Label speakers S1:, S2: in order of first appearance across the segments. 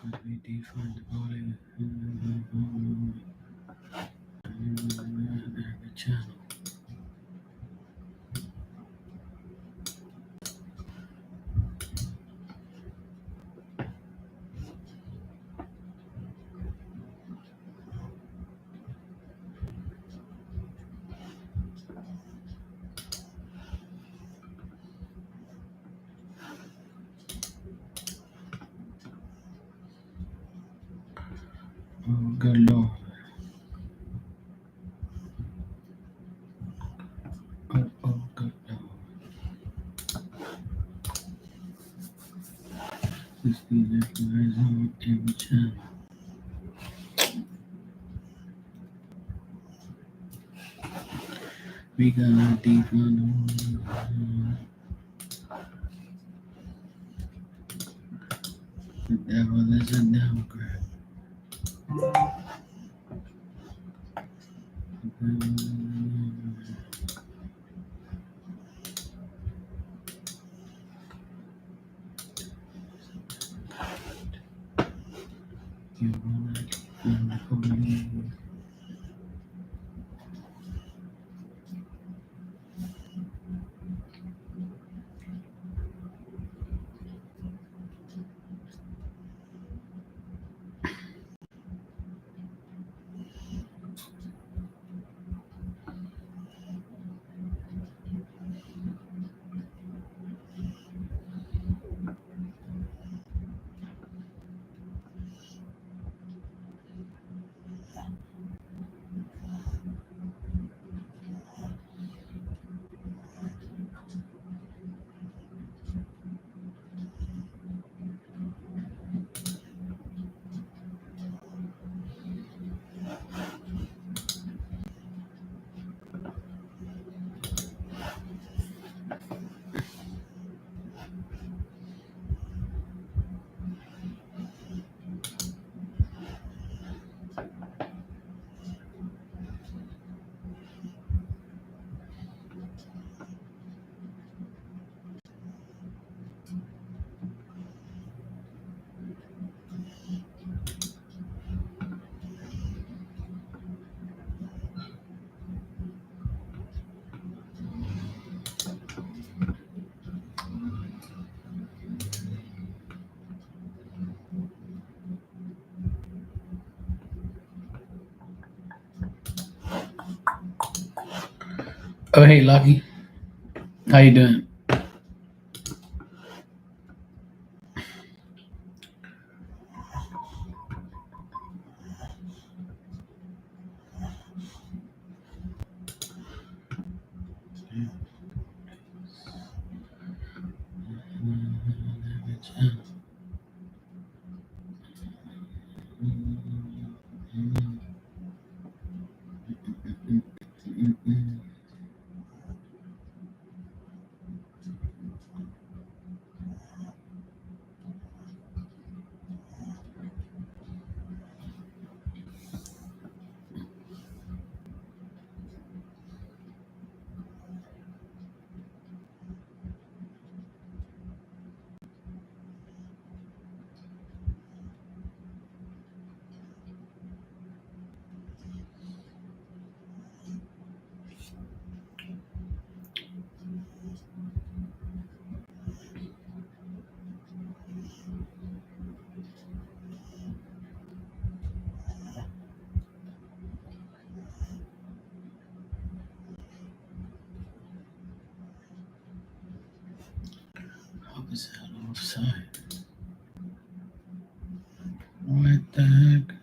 S1: Let me define the body. The channel. Oh, good Lord. Oh, good Lord. This be left eyes on every channel. We gotta define the body. The devil is a Democrat. You wanna define the body. Oh, hey, Lucky. How you doing? How was that offside? What the heck?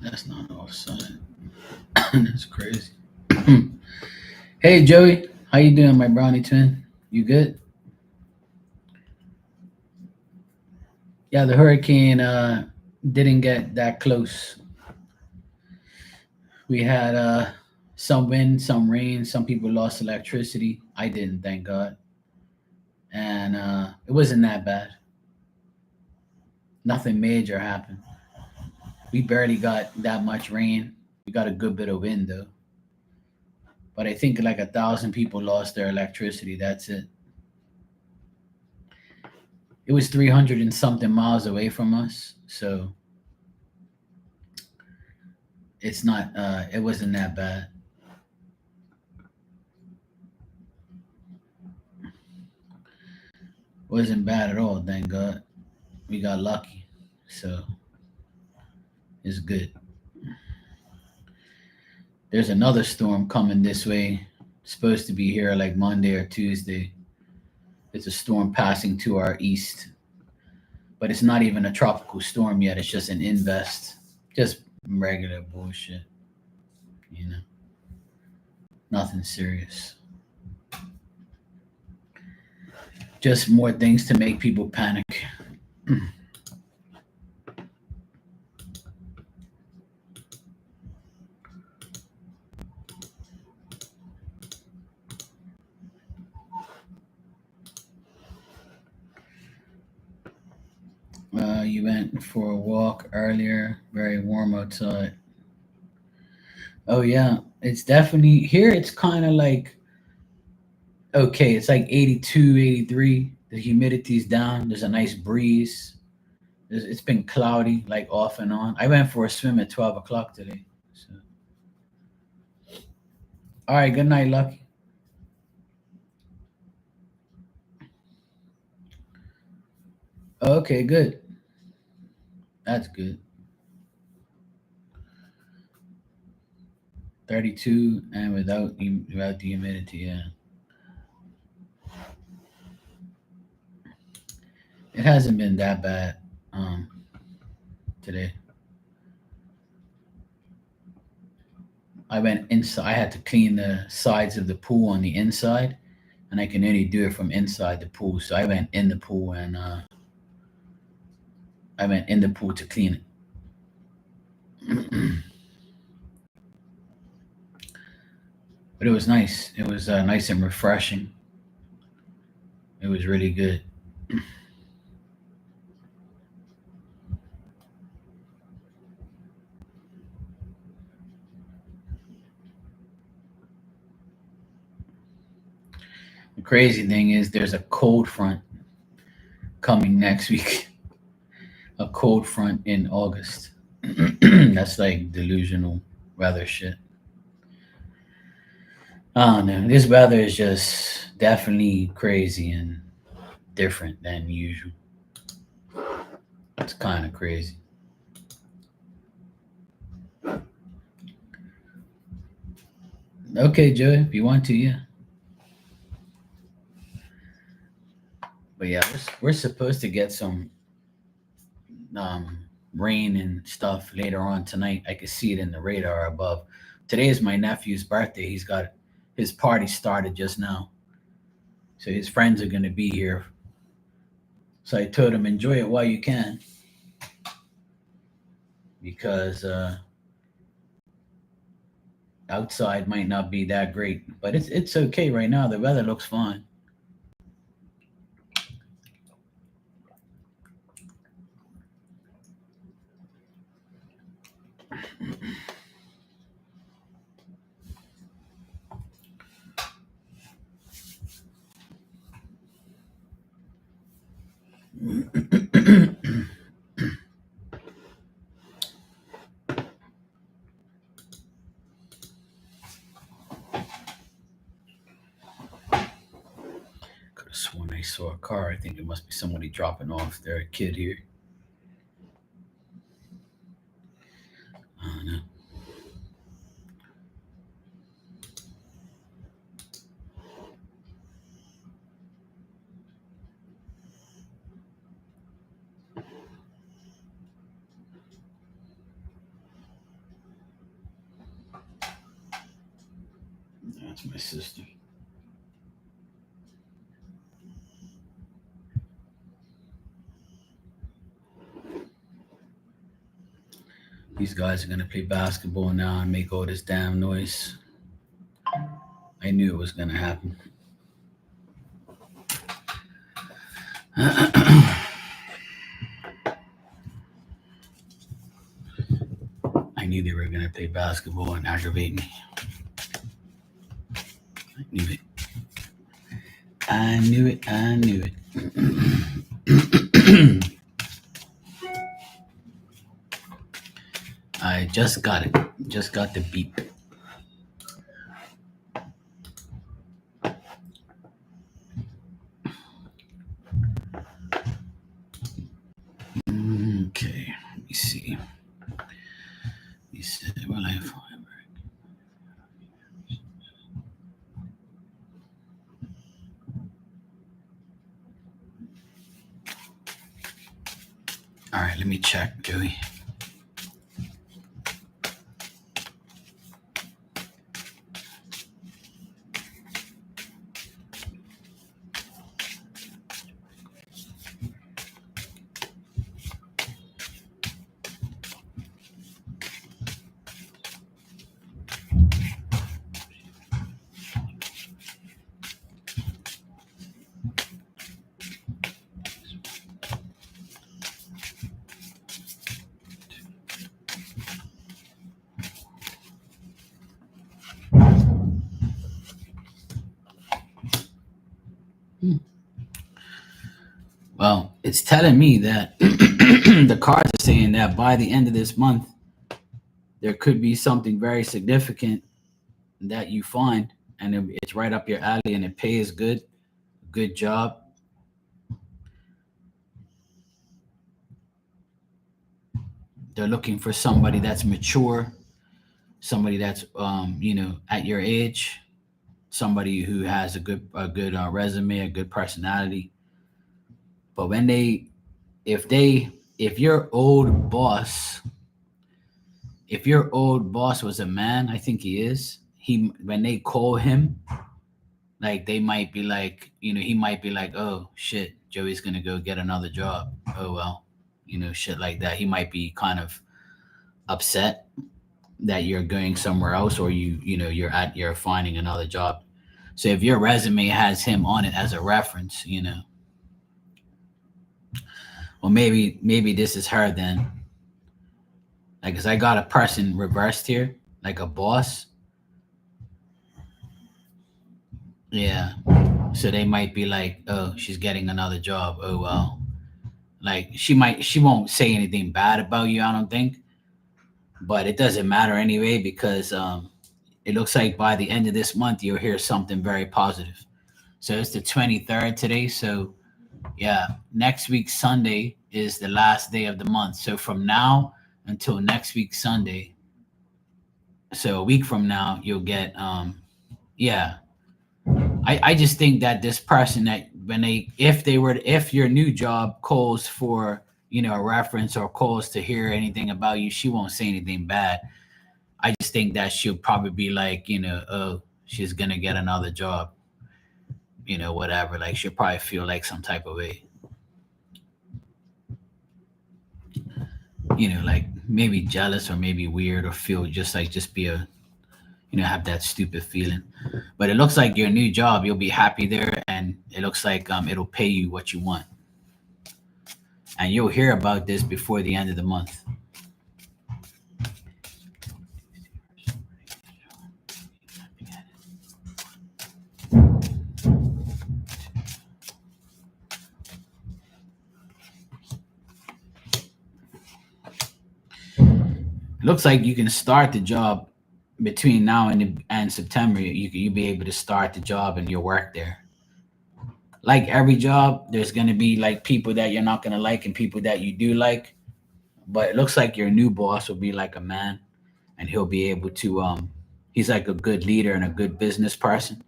S1: That's not offside. That's crazy. Hey, Joey. How you doing, my brownie twin? You good? Yeah, the hurricane didn't get that close. We had some wind, some rain. Some people lost electricity. I didn't, thank God. And it wasn't that bad. Nothing major happened. We barely got that much rain. We got a good bit of wind though. But I think like 1,000 people lost their electricity. That's it. It was 300 and something miles away from us, so it's not. It wasn't that bad. Wasn't bad at all. Thank God, we got lucky. So it's good. There's another storm coming this way. It's supposed to be here like Monday or Tuesday. It's a storm passing to our east, but it's not even a tropical storm yet. It's just an invest, just regular bullshit. You know, nothing serious. Just more things to make people panic. You went for a walk earlier. Very warm outside. Oh yeah, it's definitely here. It's kind of like okay. It's like 82, 83. The humidity's down. There's a nice breeze. It's been cloudy, like off and on. I went for a swim at 12 o'clock today. So, all right. Good night, Lucky. Okay, good. That's good. 32 and without the humidity. Yeah, it hasn't been that bad um today. I went inside. I had to clean the sides of the pool on the inside, and I can only do it from inside the pool. So I went in the pool and I went in the pool to clean it. But it was nice. It was nice and refreshing. It was really good. The crazy thing is, there's a cold front coming next week. A cold front in August. That's like delusional weather shit. I don't know. This weather is just definitely crazy and different than usual. It's kind of crazy. Okay, Joey, if you want to, yeah. But yeah, we're supposed to get some um, rain and stuff later on tonight. I can see it in the radar above. Today is my nephew's birthday. He's got his party started just now, so his friends are gonna be here. So I told him enjoy it while you can, because outside might not be that great, but it's okay right now. The weather looks fine. Could have sworn I saw a car. I think it must be somebody dropping off their kid here. I don't know. That's my sister. These guys are gonna play basketball now and make all this damn noise. I knew it was gonna happen. I knew they were gonna play basketball and aggravate me. I knew it. I knew it. I knew it. I just got it. Just got the beep. Okay, let me see. He said, "Well, I find." All right, let me check, Joey. Well, it's telling me that the cards are saying that by the end of this month, there could be something very significant that you find, and it's right up your alley, and it pays good. Good job. They're looking for somebody that's mature, somebody that's at your age, somebody who has a good resume, a good personality. But when if they, if your old boss, if your old boss was a man, I think he is. He when they call him, like they might be like, he might be like, oh shit, Joey's gonna go get another job. Oh well, shit like that. He might be kind of upset that you're going somewhere else, or you're finding another job. So if your resume has him on it as a reference, well, maybe this is her then. Like, cause I got a person reversed here, like a boss. Yeah. So they might be like, oh, she's getting another job. Oh well. Like she won't say anything bad about you, I don't think. But it doesn't matter anyway because it looks like by the end of this month you'll hear something very positive. So it's the 23rd today. So yeah, next week Sunday is the last day of the month. So from now until next week Sunday, so a week from now, you'll get yeah. I just think that this person, that when they if your new job calls for a reference or calls to hear anything about you, she won't say anything bad. I just think that she'll probably be like, oh, she's gonna get another job, whatever. Like she'll probably feel like some type of way, like maybe jealous or maybe weird, or feel just be a, have that stupid feeling. But it looks like your new job, you'll be happy there, and it looks like it'll pay you what you want, and you'll hear about this before the end of the month. It looks like you can start the job between now and September. You be able to start the job and your work there. Like every job, there's gonna be like people that you're not gonna like and people that you do like. But it looks like your new boss will be like a man, and he'll be able to he's like a good leader and a good business person,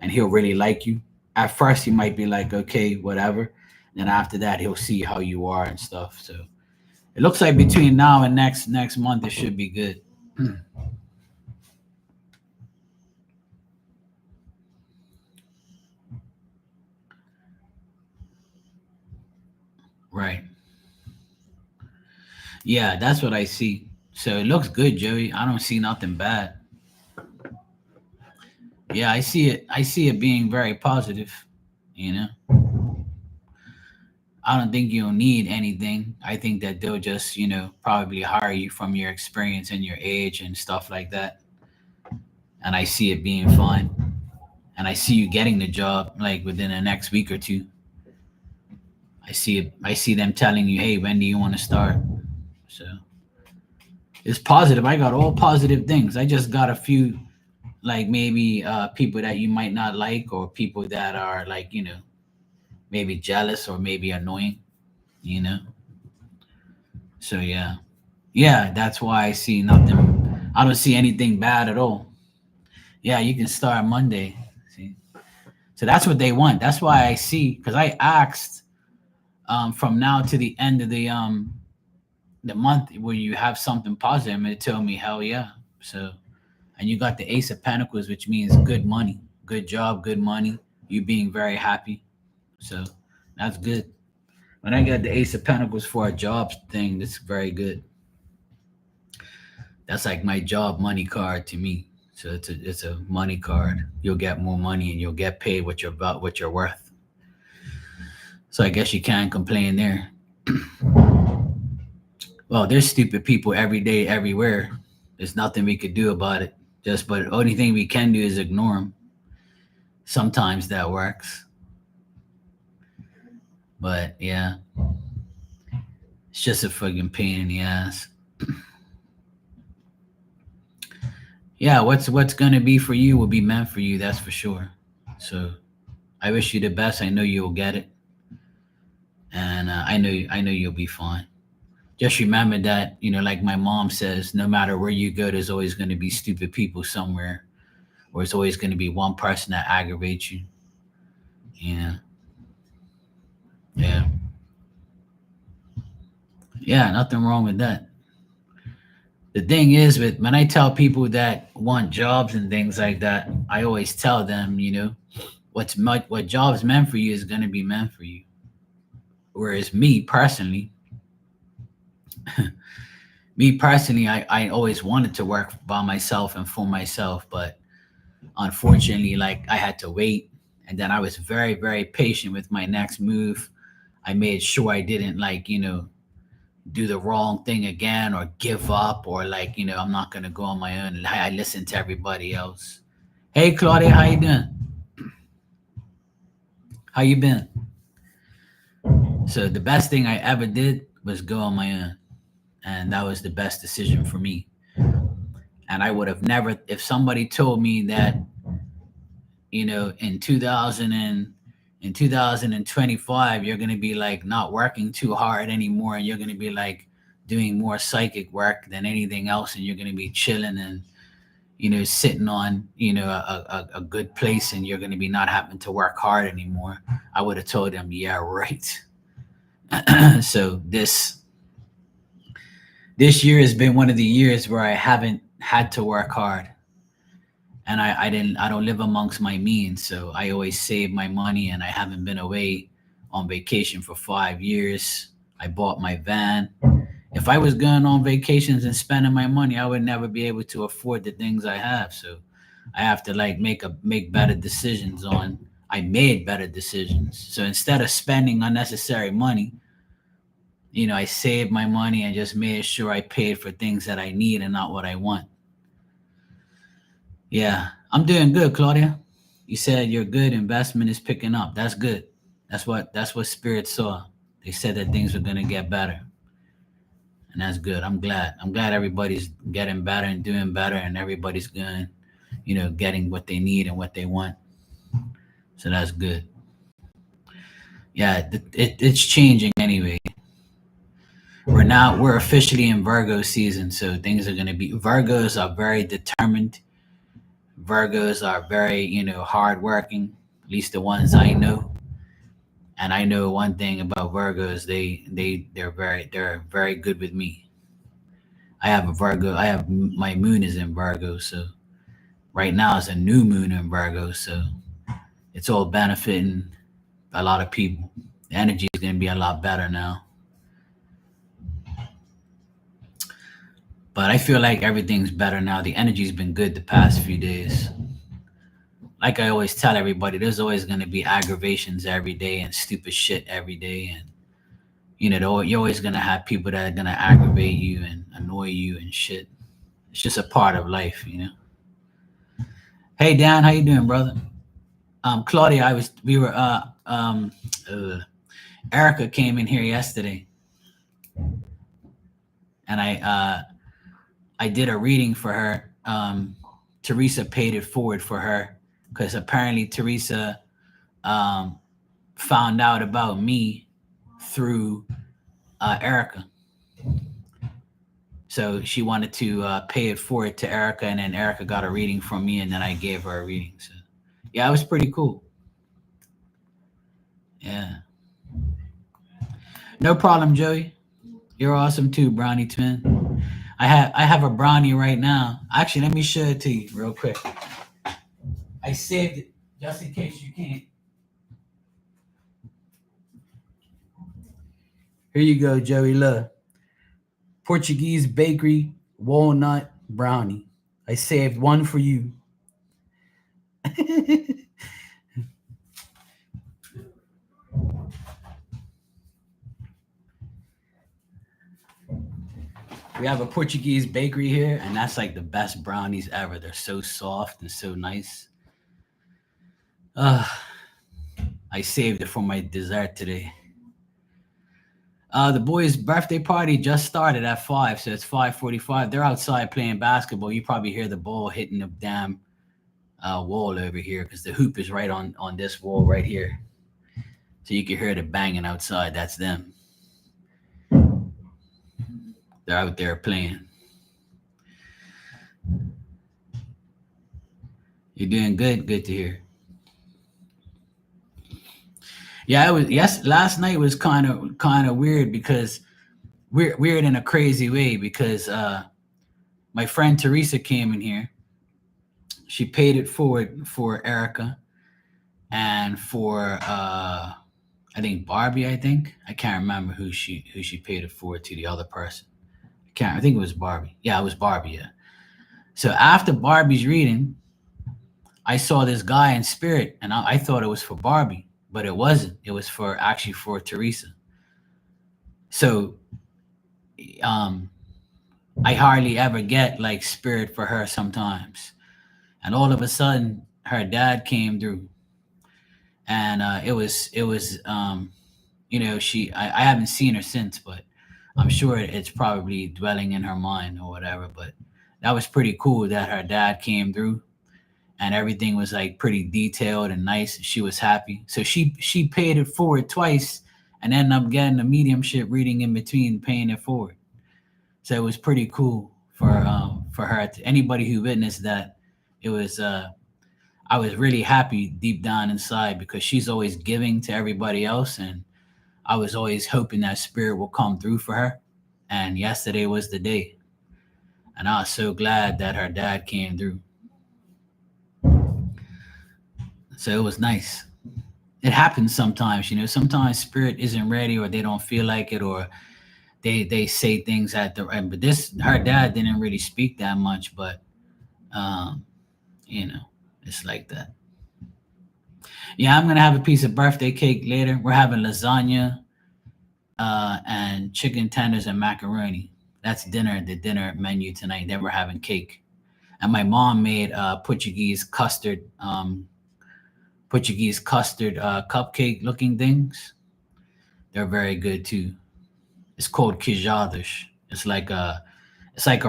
S1: and he'll really like you. At first he might be like, okay, whatever. Then after that he'll see how you are and stuff. So it looks like between now and next month it should be good. Right. Yeah, that's what I see. So it looks good, Joey. I don't see nothing bad. Yeah, I see it being very positive, you know. I don't think you'll need anything. I think that they'll just, probably hire you from your experience and your age and stuff like that. And I see it being fun. And I see you getting the job like within the next week or two. I see them telling you, hey, when do you want to start? So it's positive. I got all positive things. I just got a few, like maybe people that you might not like, or people that are like, maybe jealous or maybe annoying, you know. So yeah. Yeah, that's why I see nothing. I don't see anything bad at all. Yeah, you can start Monday. See, so that's what they want. That's why I see, because I asked, from now to the end of the month, where you have something positive, and it told me hell yeah. So, and you got the Ace of Pentacles, which means good money, good job, good money. You being very happy. So that's good. When I got the Ace of Pentacles for a job thing, that's very good. That's like my job money card to me. So it's a money card. You'll get more money and you'll get paid what you're worth. So I guess you can't complain there. Well, there's stupid people every day, everywhere. There's nothing we could do about it. But the only thing we can do is ignore them. Sometimes that works. But yeah, it's just a fucking pain in the ass. Yeah, what's gonna be for you will be meant for you. That's for sure. So I wish you the best. I know you'll get it, and I know you'll be fine. Just remember that, like my mom says, no matter where you go, there's always going to be stupid people somewhere, or it's always going to be one person that aggravates you. Yeah, yeah, yeah. Nothing wrong with that. The thing is, with when I tell people that want jobs and things like that, I always tell them, what job's meant for you is going to be meant for you. Whereas me personally, I always wanted to work by myself and for myself, but unfortunately, like I had to wait, and then I was very, very patient with my next move. I made sure I didn't, like, do the wrong thing again, or give up, or like, I'm not gonna go on my own. And I listened to everybody else. Hey Claudia, how you doing? How you been? So the best thing I ever did was go on my own, and that was the best decision for me. And I would have never, if somebody told me that, in 2025 you're going to be like not working too hard anymore, and you're going to be like doing more psychic work than anything else, and you're going to be chilling and sitting on a good place, and you're going to be not having to work hard anymore, I would have told them, yeah, right. So this year has been one of the years where I haven't had to work hard, and I don't live amongst my means, so I always save my money, and I haven't been away on vacation for 5 years. I bought my van. If I was going on vacations and spending my money, I would never be able to afford the things I have. So I have to like make better decisions on. I made better decisions. So instead of spending unnecessary money, I saved my money and just made sure I paid for things that I need and not what I want. Yeah, I'm doing good, Claudia. You said your good investment is picking up. That's good. That's what Spirit saw. They said that things were gonna get better, and that's good. I'm glad. I'm glad everybody's getting better and doing better, and everybody's going, getting what they need and what they want. So that's good. Yeah, it's changing anyway. We're officially in Virgo season, so things are gonna be. Virgos are very determined. Virgos are very, hardworking. At least the ones I know. And I know one thing about Virgos, they're very good with me. I have a Virgo. My moon is in Virgo, so right now it's a new moon in Virgo, so it's all benefiting a lot of people. The energy is going to be a lot better now. But I feel like everything's better now. The energy's been good the past few days. Like I always tell everybody, there's always going to be aggravations every day and stupid shit every day, and you're always gonna have people that are gonna aggravate you and annoy you and shit. It's just a part of life. Hey Dan, how you doing, brother? Claudia, we were uh Erica came in here yesterday, and I did a reading for her. Teresa paid it forward for her because apparently Teresa um, found out about me through Erica. So she wanted to pay it forward to Erica, and then Erica got a reading from me, and then I gave her a reading. So yeah, it was pretty cool. Yeah, no problem, Joey. You're awesome too, Brownie Twin. I have a brownie right now. Actually, let me show it to you real quick. I saved it just in case you can't. Here you go, Joey. Look, Portuguese bakery walnut brownie. I saved one for you. We have a Portuguese bakery here, and that's like the best brownies ever. They're so soft and so nice. Uh, I saved it for my dessert today. The boys' birthday party just started at 5, so it's 5:45. They're outside playing basketball. You probably hear the ball hitting the damn wall over here because the hoop is right on this wall right here. So you can hear the banging outside. That's them. They're out there playing. You're doing good. Good to hear. Yeah, it was. Yes, last night was kind of weird because weird in a crazy way because my friend Teresa came in here. She paid it forward for Erica and for I think Barbie. I can't remember who she paid it forward to the other person. I can't. I think it was Barbie. Yeah, it was Barbie. Yeah. So after Barbie's reading, I saw this guy in spirit, and I thought it was for Barbie, but it wasn't. It was for actually for Teresa. So um, I hardly ever get like spirit for her sometimes, and all of a sudden her dad came through, and it was I haven't seen her since, but I'm sure it's probably dwelling in her mind or whatever. But that was pretty cool that her dad came through and everything was like pretty detailed and nice. She was happy, so she paid it forward twice, and ended up getting a mediumship reading in between paying it forward. So it was pretty cool for her. Anybody who witnessed that, it was I was really happy deep down inside because she's always giving to everybody else, and I was always hoping that spirit will come through for her. And yesterday was the day, and I was so glad that her dad came through. So it was nice. It happens sometimes, sometimes spirit isn't ready or they don't feel like it, or they say things at the right. But this her dad didn't really speak that much, but um you know it's like that. Yeah, I'm gonna have a piece of birthday cake later. We're having lasagna and chicken tenders and macaroni. That's the dinner menu tonight. Then we're having cake, and my mom made Portuguese custard cupcake looking things. They're very good too. It's called quijadas. It's like a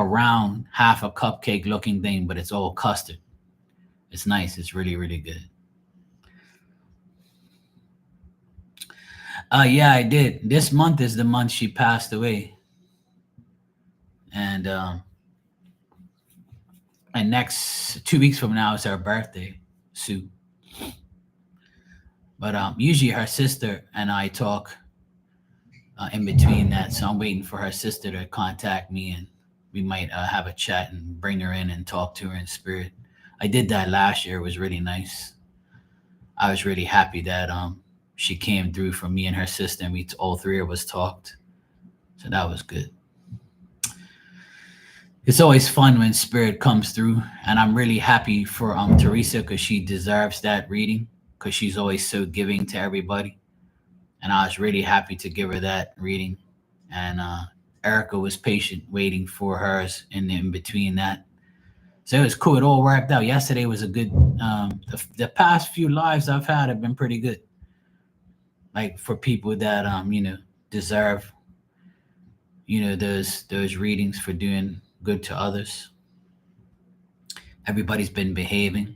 S1: round half a cupcake looking thing, but it's all custard. It's nice. It's really really good. Yeah, I did. This month is the month she passed away, and next 2 weeks from now is her birthday, Sue. But usually her sister and I talk in between that, so I'm waiting for her sister to contact me, and we might have a chat and bring her in and talk to her in spirit. I did that last year. It was really nice. I was really happy that she came through for me and her sister, and we all three of us talked. So that was good. It's always fun when spirit comes through, and I'm really happy for Teresa because she deserves that reading because she's always so giving to everybody, and I was really happy to give her that reading. And Erica was patient waiting for hers in between that. So it was cool. It all worked out. Yesterday was a good. The past few lives I've had have been pretty good. like for people that deserve those readings for doing good to others. Everybody's been behaving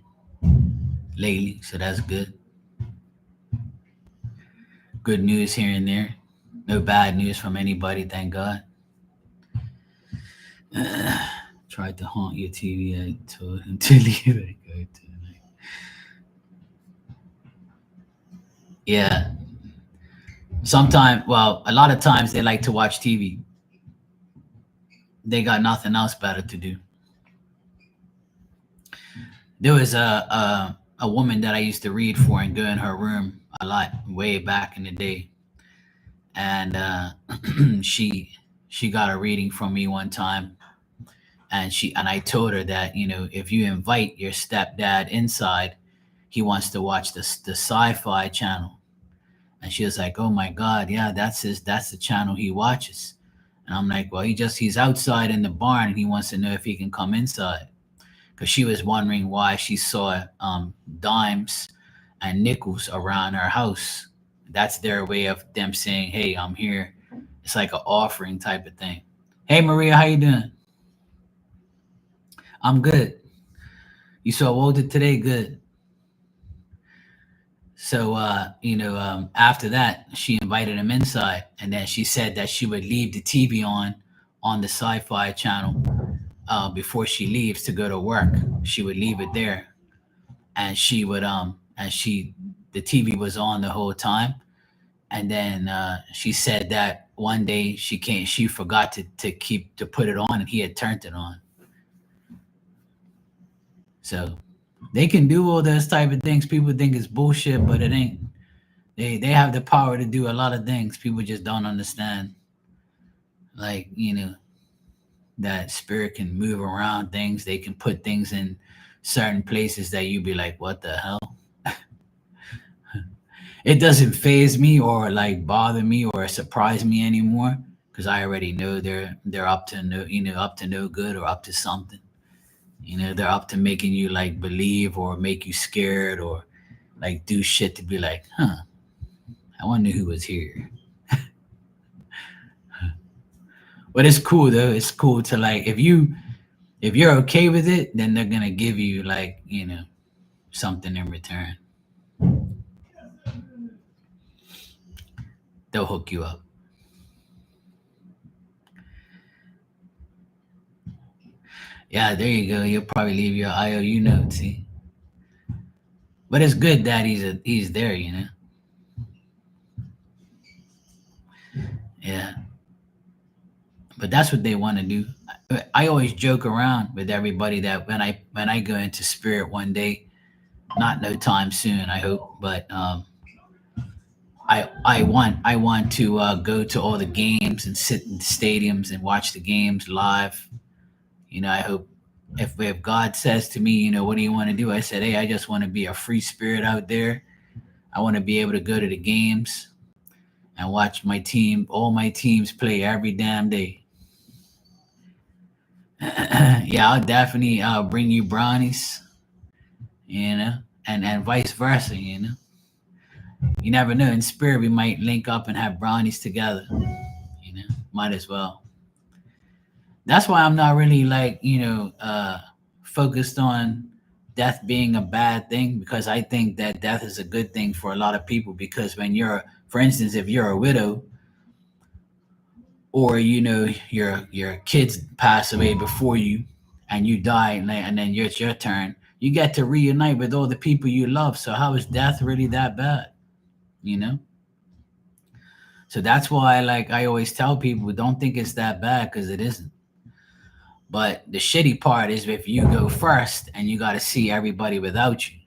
S1: lately, so that's good. Good news here and there. No bad news from anybody, thank God. Tried to haunt your TV. I told him to leave it. Go tonight. Yeah. Sometimes, well, a lot of times they like to watch TV. They got nothing else better to do. There was a woman that I used to read for and go in her room a lot way back in the day, and she she got a reading from me one time, and I told her that if you invite your stepdad inside, he wants to watch the Sci-Fi Channel, and she was like, "Oh my God, yeah, that's the channel he watches." And I'm like, "Well, he's outside in the barn, and he wants to know if he can come inside." Because she was wondering why she saw dimes and nickels around her house. That's their way of them saying, "Hey, I'm here." It's like an offering type of thing. Hey, Maria, how you doing? I'm good. You saw Walter today? Good. So, after that, she invited him inside, and then she said that she would leave the TV on the Sci-Fi Channel before she leaves to go to work. She would leave it there, and she would and she the TV was on the whole time, and then she said that one day she forgot to put it on, and he had turned it on. So they can do all those type of things. People think it's bullshit, but it ain't. They have the power to do a lot of things. People just don't understand. Like that spirit can move around things. They can put things in certain places that you be like, what the hell? It doesn't phase me or like bother me or surprise me anymore because I already know they're up to no good or up to something. They're up to making you like believe or make you scared or like do shit to be like, huh, I wonder who was here. But it's cool though. It's cool to like if you're okay with it, then they're gonna give you like, something in return. They'll hook you up. Yeah, there you go. You'll probably leave your IOU note, see. But it's good that he's there. Yeah. But that's what they want to do. I always joke around with everybody that when I go into spirit one day, not no time soon, I hope, but I want to go to all the games and sit in the stadiums and watch the games live. I hope if God says to me, what do you want to do? I said, hey, I just want to be a free spirit out there. I want to be able to go to the games and watch all my teams play every damn day. Yeah, I'll definitely bring you brownies, you know, and vice versa. You never know. In spirit, we might link up and have brownies together. Might as well. That's why I'm not really like focused on death being a bad thing because I think that death is a good thing for a lot of people because when for instance, if you're a widow or your kids pass away before you and you die and then it's your turn, you get to reunite with all the people you love. So how is death really that bad? You know. So that's why like I always tell people don't think it's that bad because it isn't. But the shitty part is if you go first and you got to see everybody without you.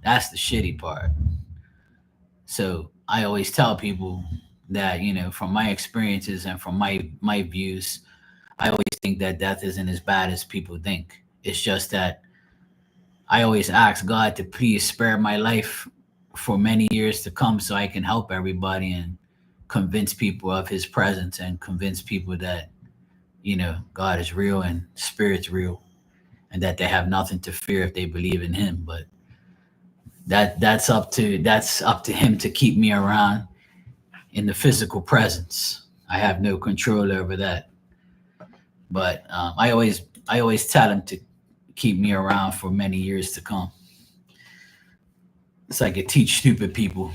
S1: That's the shitty part. So I always tell people that from my experiences and from my views, I always think that death isn't as bad as people think. It's just that I always ask God to please spare my life for many years to come so I can help everybody and convince people of his presence and convince people that God is real and spirit's real and that they have nothing to fear if they believe in him. But that's up to him to keep me around. in the physical presence. I have no control over that. But I always tell him to keep me around for many years to come. It's like I teach stupid people.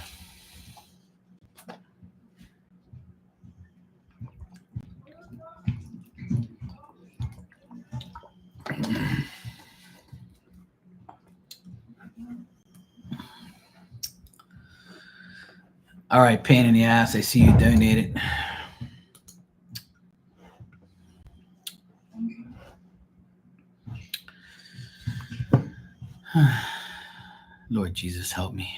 S1: All right, pain in the ass. I see you donated. Lord Jesus, help me.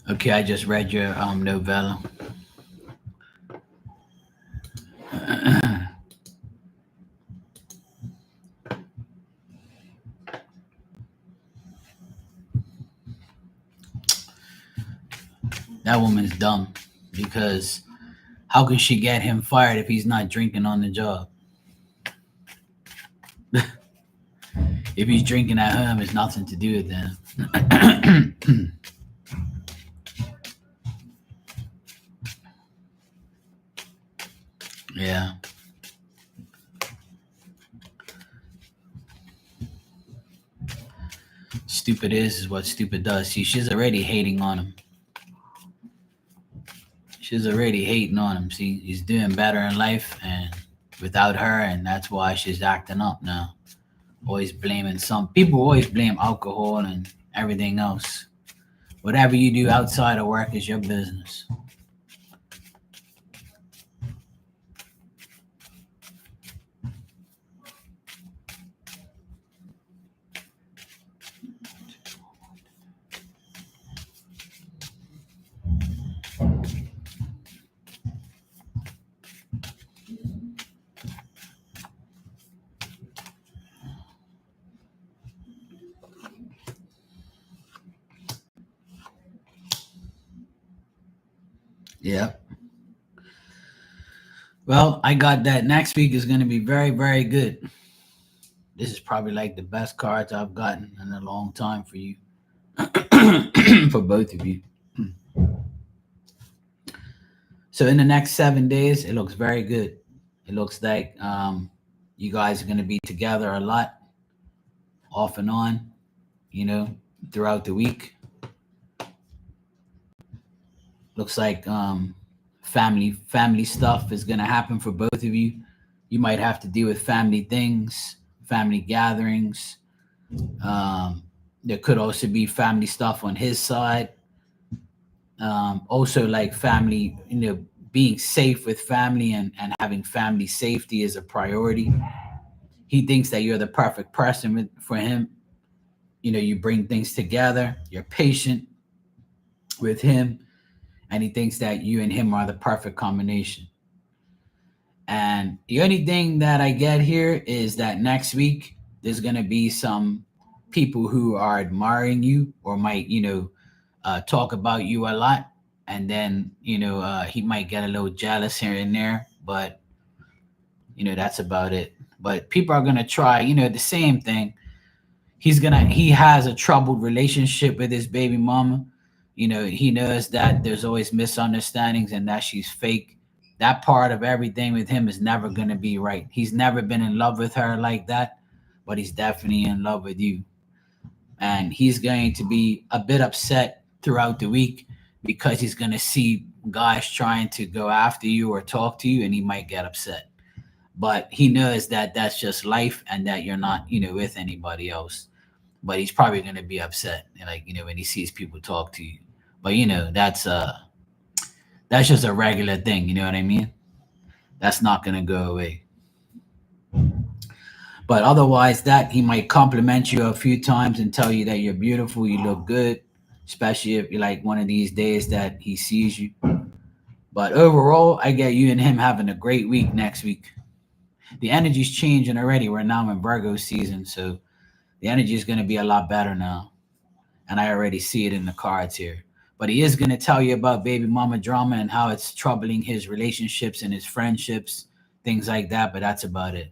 S1: Okay, I just read your novella. That woman's dumb because how can she get him fired if he's not drinking on the job? If he's drinking at home, it's nothing to do with them. Yeah. Stupid is what stupid does. See, she's already hating on him. She's already hating on him. See, he's doing better in life and without her, and that's why she's acting up now. Always blaming some people always blame alcohol and everything else. Whatever you do outside of work is your business. Yeah. Well, I got that next week is going to be very, very good. This is probably like the best cards I've gotten in a long time for you, for both of you. So in the next 7 days, it looks very good. It looks like you guys are going to be together a lot, off and on, you know, throughout the week. Looks like family stuff is going to happen for both of you. You might have to deal with family things, family gatherings. There could also be family stuff on his side. Also, like family, being safe with family and having family safety is a priority. He thinks that you're the perfect person for him. You bring things together. You're patient with him, and he thinks that you and him are the perfect combination. And the only thing that I get here is that next week there's gonna be some people who are admiring you or might, talk about you a lot, and then he might get a little jealous here and there, but that's about it. But people are gonna try, the same thing. He has a troubled relationship with his baby mama. He knows that there's always misunderstandings and that she's fake. That part of everything with him is never going to be right. He's never been in love with her like that, but he's definitely in love with you. And he's going to be a bit upset throughout the week because he's going to see guys trying to go after you or talk to you, and he might get upset. But he knows that that's just life and that you're not, with anybody else. But he's probably going to be upset, like, when he sees people talk to you. But That's just a regular thing, you know what I mean? That's not gonna go away. But otherwise, that he might compliment you a few times and tell you that you're beautiful, you look good, especially if you're like one of these days that he sees you. But overall, I get you and him having a great week next week. The energy's changing already. We're now in Virgo season, so the energy is going to be a lot better now. And I already see it in the cards here. But he is going to tell you about baby mama drama and how it's troubling his relationships and his friendships, things like that. But that's about it.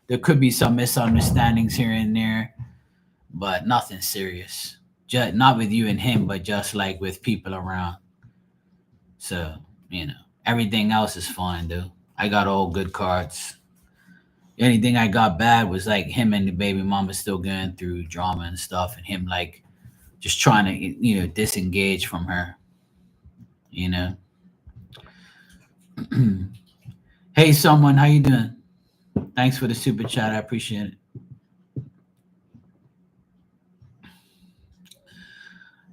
S1: There could be some misunderstandings here and there, but nothing serious. Just not with you and him, but just like with people around. So, you know, everything else is fine, though. I got all good cards. The only thing I got bad was like him and the baby mama still going through drama and stuff, and him like just trying to, disengage from her, you know. Hey, someone, how you doing? Thanks for the super chat. I appreciate it.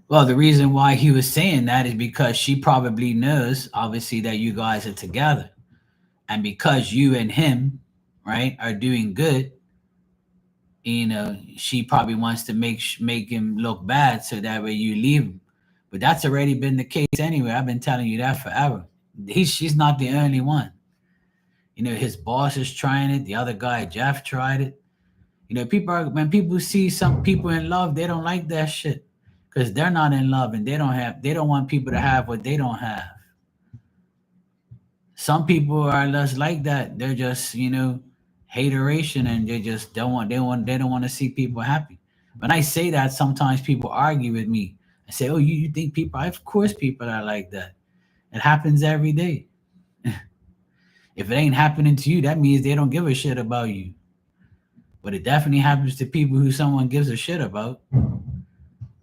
S1: Well, the reason why he was saying that is because she probably knows, obviously, that you guys are together. And because you and him, right, are doing good, she probably wants to make him look bad so that way you leave him. But that's already been the case anyway. I've been telling you that forever. She's not the only one. His boss is trying it. The other guy, Jeff, tried it. When people see some people in love, they don't like that shit because they're not in love and they don't want people to have what they don't have. Some people are less like that. They're just, hateration and they just they don't want to see people happy. When I say that, sometimes people argue with me. I say, "Oh, you think people? Of course, people are like that. It happens every day. If it ain't happening to you, that means they don't give a shit about you. But it definitely happens to people who someone gives a shit about.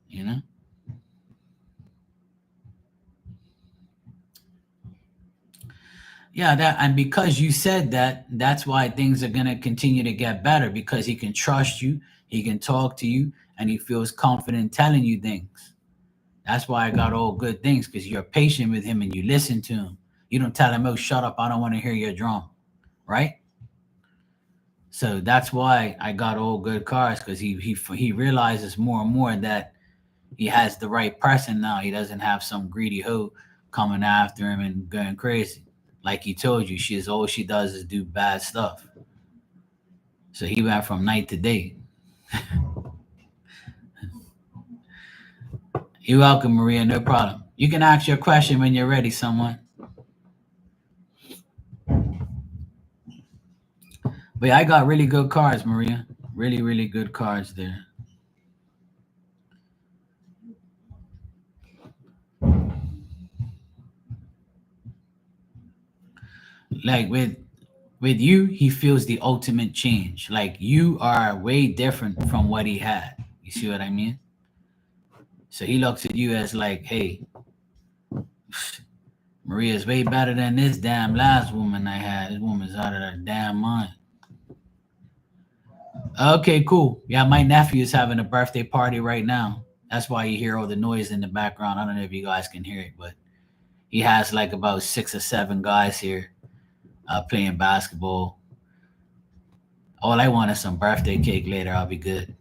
S1: You know." Yeah, that and because you said that, that's why things are gonna continue to get better because he can trust you, he can talk to you, and he feels confident telling you things. That's why I got all good things because you're patient with him and you listen to him. You don't tell him, "Oh, shut up! I don't want to hear your drum," right? So that's why I got all good cards because he realizes more and more that he has the right person now. He doesn't have some greedy hoe coming after him and going crazy. Like he told you, she's all she does is do bad stuff. So he went from night to day. You're welcome, Maria. No problem. You can ask your question when you're ready, someone. But yeah, I got really good cards, Maria. Really, really good cards there. Like with you, he feels the ultimate change. Like you are way different from what he had. You see what I mean? So he looks at you as like, hey, Maria's way better than this damn last woman I had. This woman's out of her damn mind. Okay, cool. Yeah, my nephew is having a birthday party right now. That's why you hear all the noise in the background. I don't know if you guys can hear it, but he has like about 6 or 7 guys here playing basketball. All I want is some birthday cake later. I'll be good.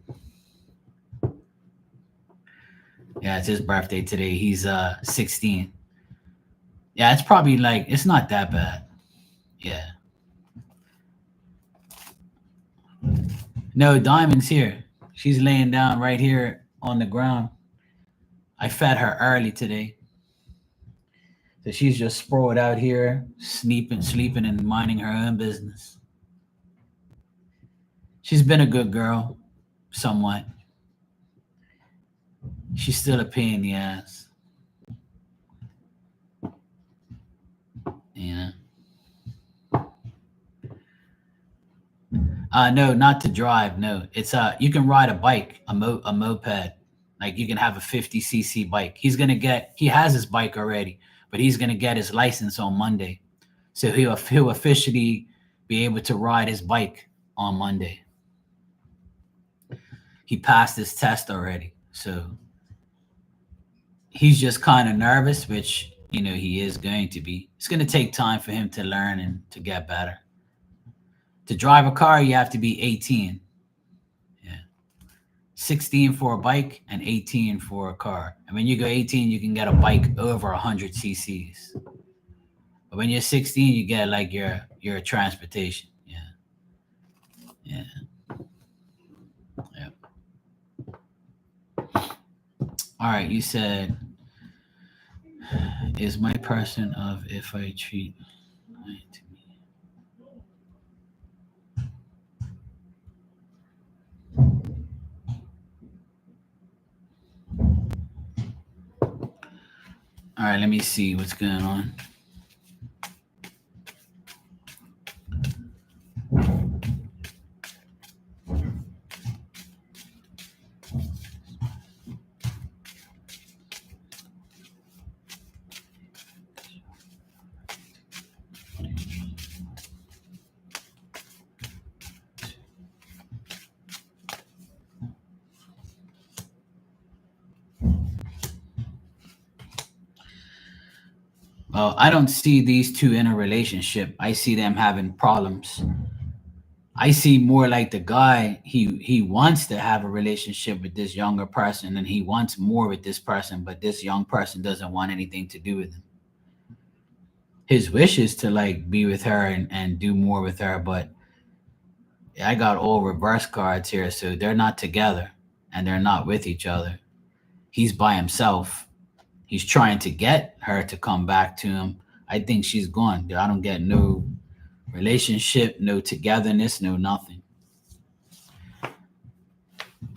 S1: Yeah, it's his birthday today. He's 16. Yeah, it's probably like it's not that bad. Yeah. No, Diamond's here. She's laying down right here on the ground. I fed her early today. So she's just sprawled out here, sleeping and minding her own business. She's been a good girl, somewhat. She's still a pain in the ass. You know? No, not to drive. No, it's you can ride a bike, a moped. Like you can have a 50cc bike. He has his bike already, but he's gonna get his license on Monday, so he'll officially be able to ride his bike on Monday. He passed his test already, so he's just kind of nervous, which he is going to be. It's going to take time for him to learn and to get better. To drive a car, you have to be 18. Yeah. 16 for a bike and 18 for a car. And when you go 18, you can get a bike over 100 cc's. But when you're 16, you get like your transportation. Yeah. Yeah. Yeah. All right. You said, is my person of if I treat to me. All right. Let me see what's going on. Well, I don't see these two in a relationship. I see them having problems. I see more like the guy, he wants to have a relationship with this younger person and he wants more with this person, but this young person doesn't want anything to do with him. His wish is to like be with her and do more with her, but I got all reverse cards here, so they're not together and they're not with each other. He's by himself. He's trying to get her to come back to him. I think she's gone. I don't get no relationship, no togetherness, no nothing.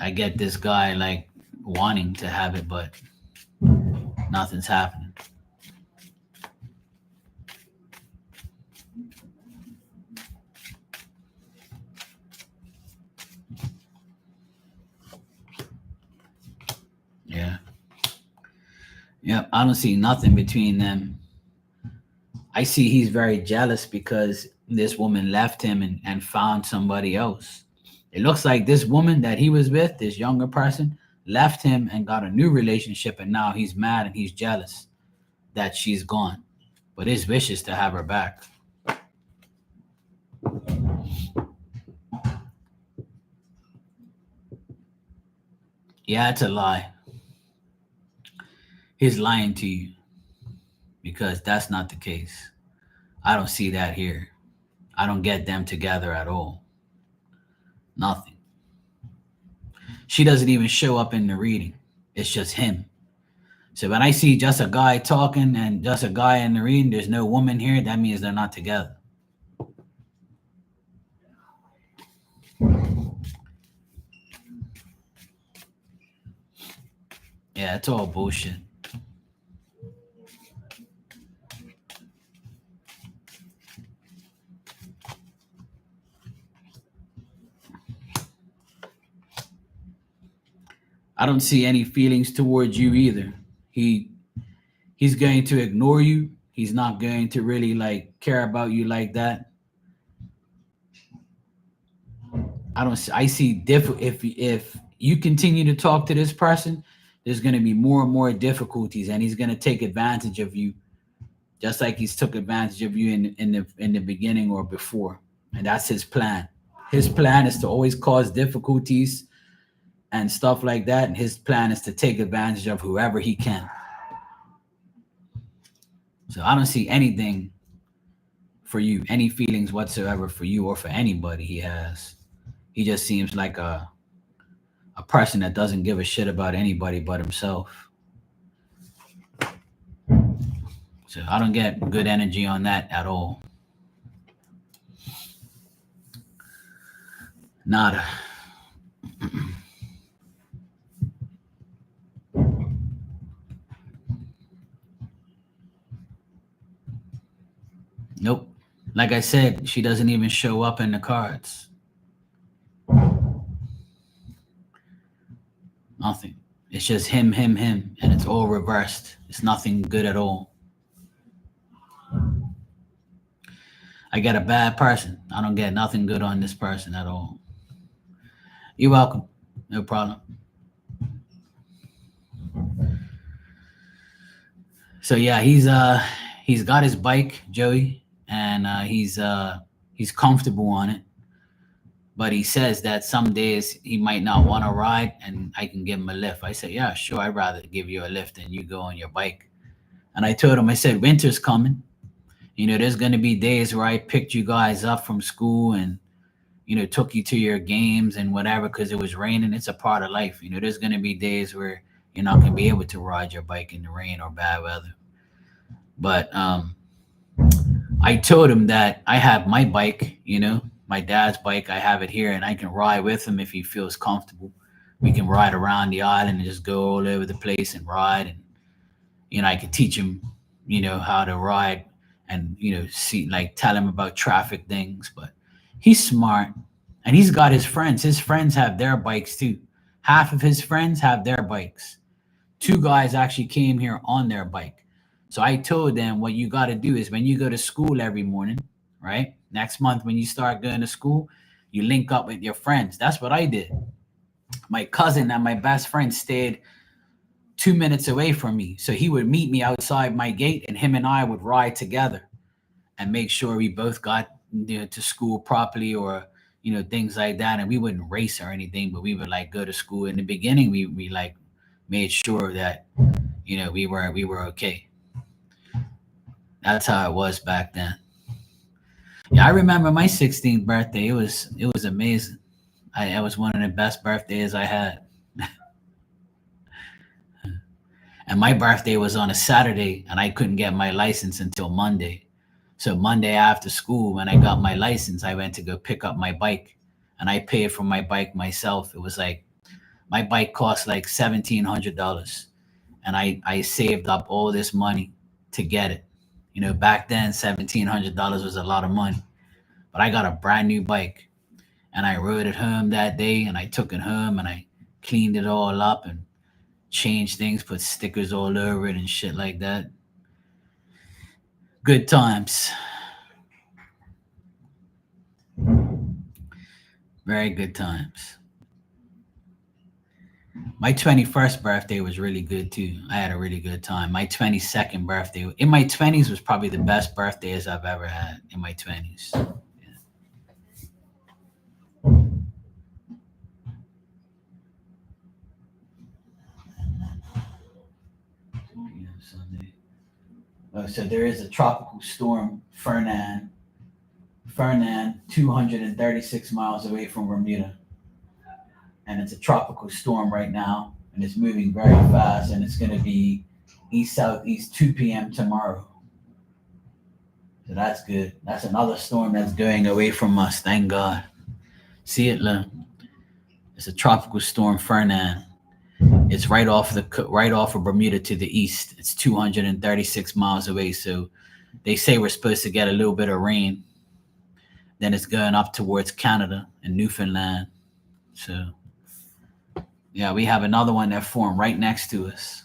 S1: I get this guy like wanting to have it, but nothing's happening. Yeah. Yep. I don't see nothing between them. I see he's very jealous because this woman left him and found somebody else. It looks like this woman that he was with, this younger person, left him and got a new relationship, and now he's mad and he's jealous that she's gone. But his wish is to have her back. Yeah, it's a lie. He's lying to you because that's not the case. I don't see that here. I don't get them together at all. Nothing. She doesn't even show up in the reading. It's just him. So when I see just a guy talking and just a guy in the reading, there's no woman here, that means they're not together. Yeah, it's all bullshit. I don't see any feelings towards you either. He he's going to ignore you. He's not going to really like care about you like that. I don't see, I see if you continue to talk to this person, there's going to be more and more difficulties and he's going to take advantage of you just like he's took advantage of you in the beginning or before. And that's his plan. His plan is to always cause difficulties and stuff like that. And his plan is to take advantage of whoever he can. So I don't see anything for you, any feelings whatsoever for you or for anybody he has. He just seems like a person that doesn't give a shit about anybody but himself. So I don't get good energy on that at all. Nada. Nope. Like I said, she doesn't even show up in the cards. Nothing. It's just him, him, him, and it's all reversed. It's nothing good at all. I get a bad person. I don't get nothing good on this person at all. You're welcome. No problem. So yeah, he's got his bike, Joey, and he's comfortable on it. But he says that some days he might not want to ride, and I can give him a lift. I said, yeah, sure, I'd rather give you a lift than you go on your bike. And I told him, I said, winter's coming. There's going to be days where I picked you guys up from school and took you to your games and whatever because it was raining. It's a part of life. There's going to be days where you're not going to be able to ride your bike in the rain or bad weather. But I told him that I have my bike, my dad's bike. I have it here and I can ride with him if he feels comfortable. We can ride around the island and just go all over the place and ride. And, I could teach him, how to ride and, see, like, tell him about traffic things. But he's smart and he's got his friends. His friends have their bikes too. Half of his friends have their bikes. Two guys actually came here on their bike. So I told them what you got to do is when you go to school every morning, right? Next month, when you start going to school, you link up with your friends. That's what I did. My cousin and my best friend stayed 2 minutes away from me. So he would meet me outside my gate and him and I would ride together and make sure we both got to school properly or things like that. And we wouldn't race or anything, but we would like go to school. In the beginning, we like made sure that we were okay. That's how it was back then. Yeah, I remember my 16th birthday. It was amazing. It was one of the best birthdays I had. And my birthday was on a Saturday, and I couldn't get my license until Monday. So Monday after school, when I got my license, I went to go pick up my bike, and I paid for my bike myself. It was like my bike cost like $1,700, and I saved up all this money to get it. Back then $1,700 was a lot of money, but I got a brand new bike, and I rode it home that day, and I took it home, and I cleaned it all up and changed things, put stickers all over it and shit like that. Good times, very good times. My 21st birthday was really good too. I had a really good time. My 22nd birthday in my 20s was probably the best birthdays I've ever had in my 20s. Yeah, yeah, Sunday. So there is a tropical storm, Fernan, 236 miles away from Bermuda. And it's a tropical storm right now, and it's moving very fast, and it's going to be east southeast 2 p.m. tomorrow. So that's good. That's another storm that's going away from us. Thank God. See it, look. It's a tropical storm, Fernan. It's right off of Bermuda to the east. It's 236 miles away. So they say we're supposed to get a little bit of rain. Then it's going up towards Canada and Newfoundland. So yeah, we have another one that formed right next to us.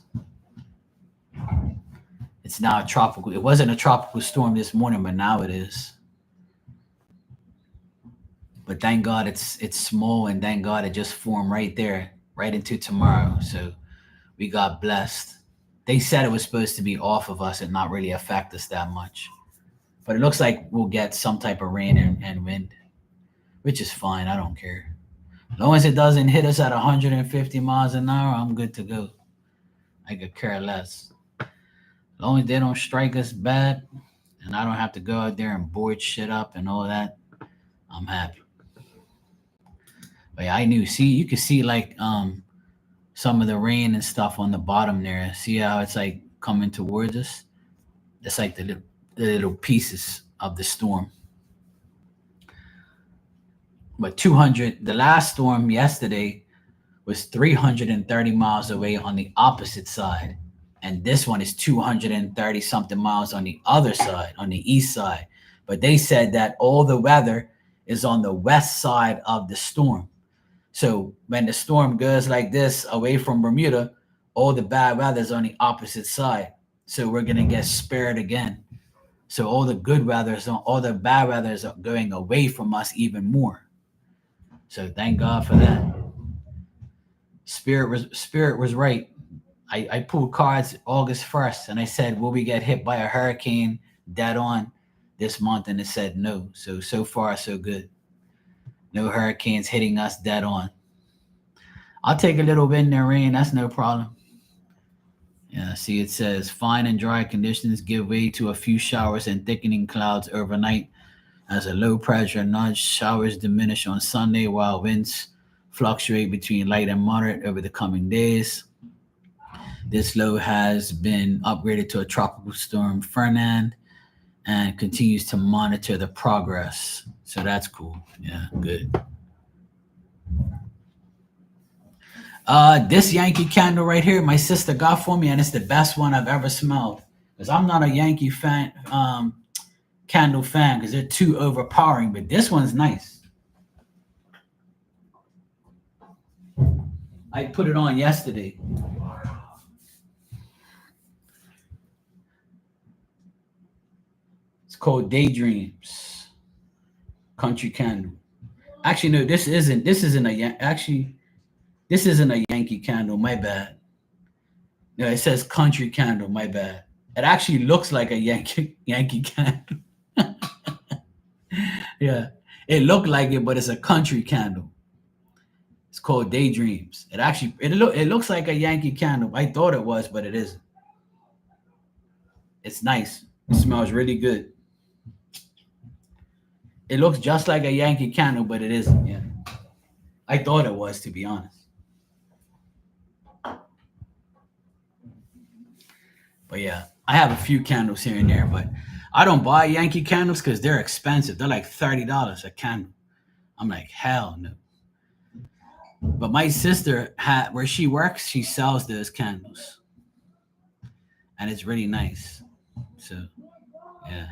S1: It's now a tropical. It wasn't a tropical storm this morning, but now it is. But thank God it's small, and thank God it just formed right there, right into tomorrow. So we got blessed. They said it was supposed to be off of us and not really affect us that much. But it looks like we'll get some type of rain and wind, which is fine. I don't care. As long as it doesn't hit us at 150 miles an hour, I'm good to go. I could care less. As long as they don't strike us bad and I don't have to go out there and board shit up and all that, I'm happy. But yeah, I knew. See, you could see like some of the rain and stuff on the bottom there. See how it's like coming towards us? It's like the little pieces of the storm. But 200, the last storm yesterday was 330 miles away on the opposite side. And this one is 230 something miles on the other side, on the east side. But they said that all the weather is on the west side of the storm. So when the storm goes like this away from Bermuda, all the bad weather is on the opposite side. So we're going to get spared again. So all the good weather is on, all the bad weather is going away from us even more. So thank God for that. Spirit was right. I pulled cards August 1st and I said, will we get hit by a hurricane dead on this month? And it said no. So far, so good. No hurricanes hitting us dead on. I'll take a little wind and rain. That's no problem. Yeah, see, it says fine and dry conditions give way to a few showers and thickening clouds overnight as a low pressure nudge. Showers diminish on Sunday while winds fluctuate between light and moderate over the coming days. This low has been upgraded to a tropical storm Fernand and continues to monitor the progress. So that's cool. Yeah, good. This Yankee candle right here, my sister got for me, and it's the best one I've ever smelled. Because I'm not a Yankee fan, candle fan, because they're too overpowering. But this one's nice. I put it on yesterday. It's called Daydreams Country Candle. Actually, no, this isn't. Actually, this isn't a Yankee candle. My bad. No, it says Country Candle. My bad. It actually looks like a Yankee candle. Yeah, it looked like it, but it's a country candle. It's called Daydreams. It looks like a Yankee candle. I thought it was, but it isn't. It's nice. It smells really good. It looks just like a Yankee candle, but it isn't. Yeah, I thought it was, to be honest. But yeah, I have a few candles here and there, but I don't buy Yankee candles because they're expensive. They're like $30 a candle. I'm like, hell no. But my sister had where she works, she sells those candles, and it's really nice. So yeah,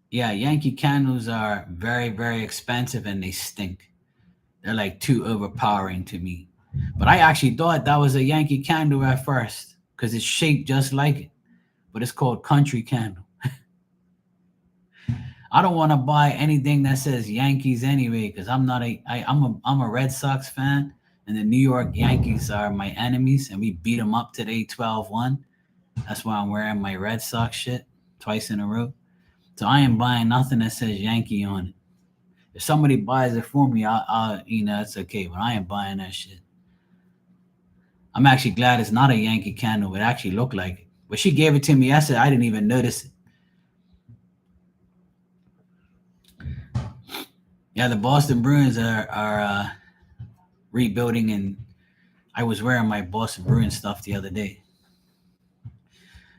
S1: yeah. Yankee candles are very very expensive and they stink. They're like too overpowering to me. But I actually thought that was a Yankee candle at first because it's shaped just like it, but it's called Country Candle. I don't want to buy anything that says Yankees anyway because I'm a Red Sox fan and the New York Yankees are my enemies and we beat them up today 12-1. That's why I'm wearing my Red Sox shit twice in a row. So I ain't buying nothing that says Yankee on it. If somebody buys it for me, it's okay, but I ain't buying that shit. I'm actually glad it's not a Yankee candle. It actually looked like it. But she gave it to me yesterday. I didn't even notice it. Yeah, the Boston Bruins are rebuilding, and I was wearing my Boston Bruins stuff the other day.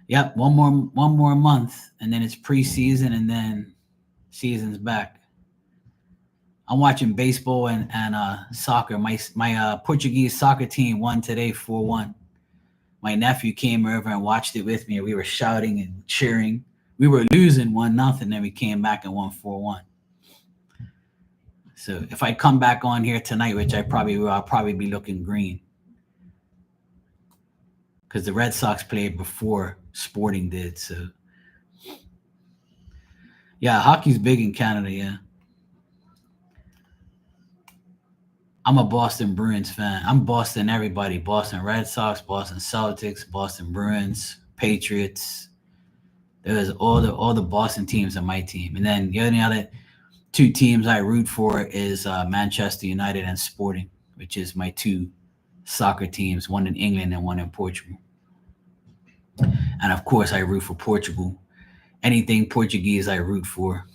S1: Yep, one more month, and then it's preseason, and then season's back. I'm watching baseball and soccer. My Portuguese soccer team won today 4-1. My nephew came over and watched it with me, and we were shouting and cheering. We were losing 1-0, then we came back and won 4-1. So if I come back on here tonight, which I probably will, I'll probably be looking green because the Red Sox played before Sporting did. So yeah, hockey's big in Canada. Yeah, I'm a Boston Bruins fan. I'm Boston everybody. Boston Red Sox, Boston Celtics, Boston Bruins, Patriots. There's all the Boston teams are my team, and then the only other two teams I root for is Manchester United and Sporting, which is my two soccer teams, one in England and one in Portugal. And of course, I root for Portugal. Anything Portuguese, I root for.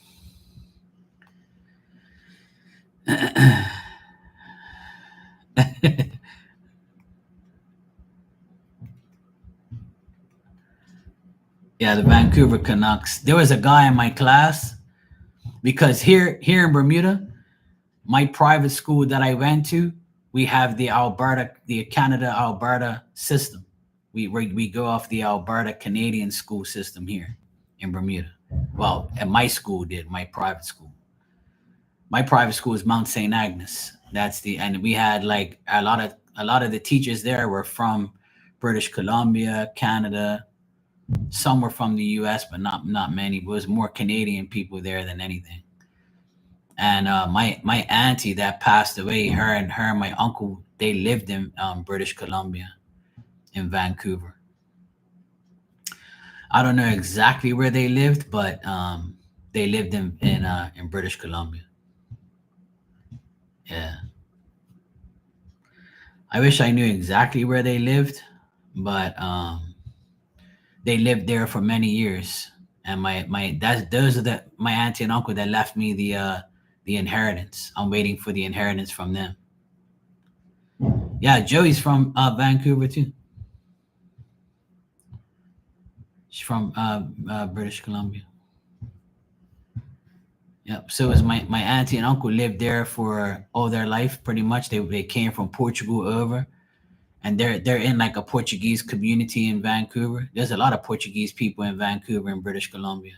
S1: Yeah, the Vancouver Canucks. There was a guy in my class because here in Bermuda, my private school that I went to, we have the Canada Alberta system. We go off the Alberta Canadian school system here in Bermuda. Well, and my school did, my private school. My private school is Mount St. Agnes. And we had like a lot of the teachers there were from British Columbia, Canada. Some were from the US, but not many. It was more Canadian people there than anything. And my auntie that passed away, her and my uncle, they lived in British Columbia, in Vancouver. I don't know exactly where they lived, but they lived in British Columbia. Yeah, I wish I knew exactly where they lived, but they lived there for many years. And my that's those are my auntie and uncle that left me the inheritance. I'm waiting for the inheritance from them. Yeah, Joey's from Vancouver too. She's from British Columbia. Yep. So is my auntie and uncle lived there for all their life, pretty much. They came from Portugal over, and they're in like a Portuguese community in Vancouver. There's a lot of Portuguese people in Vancouver and British Columbia.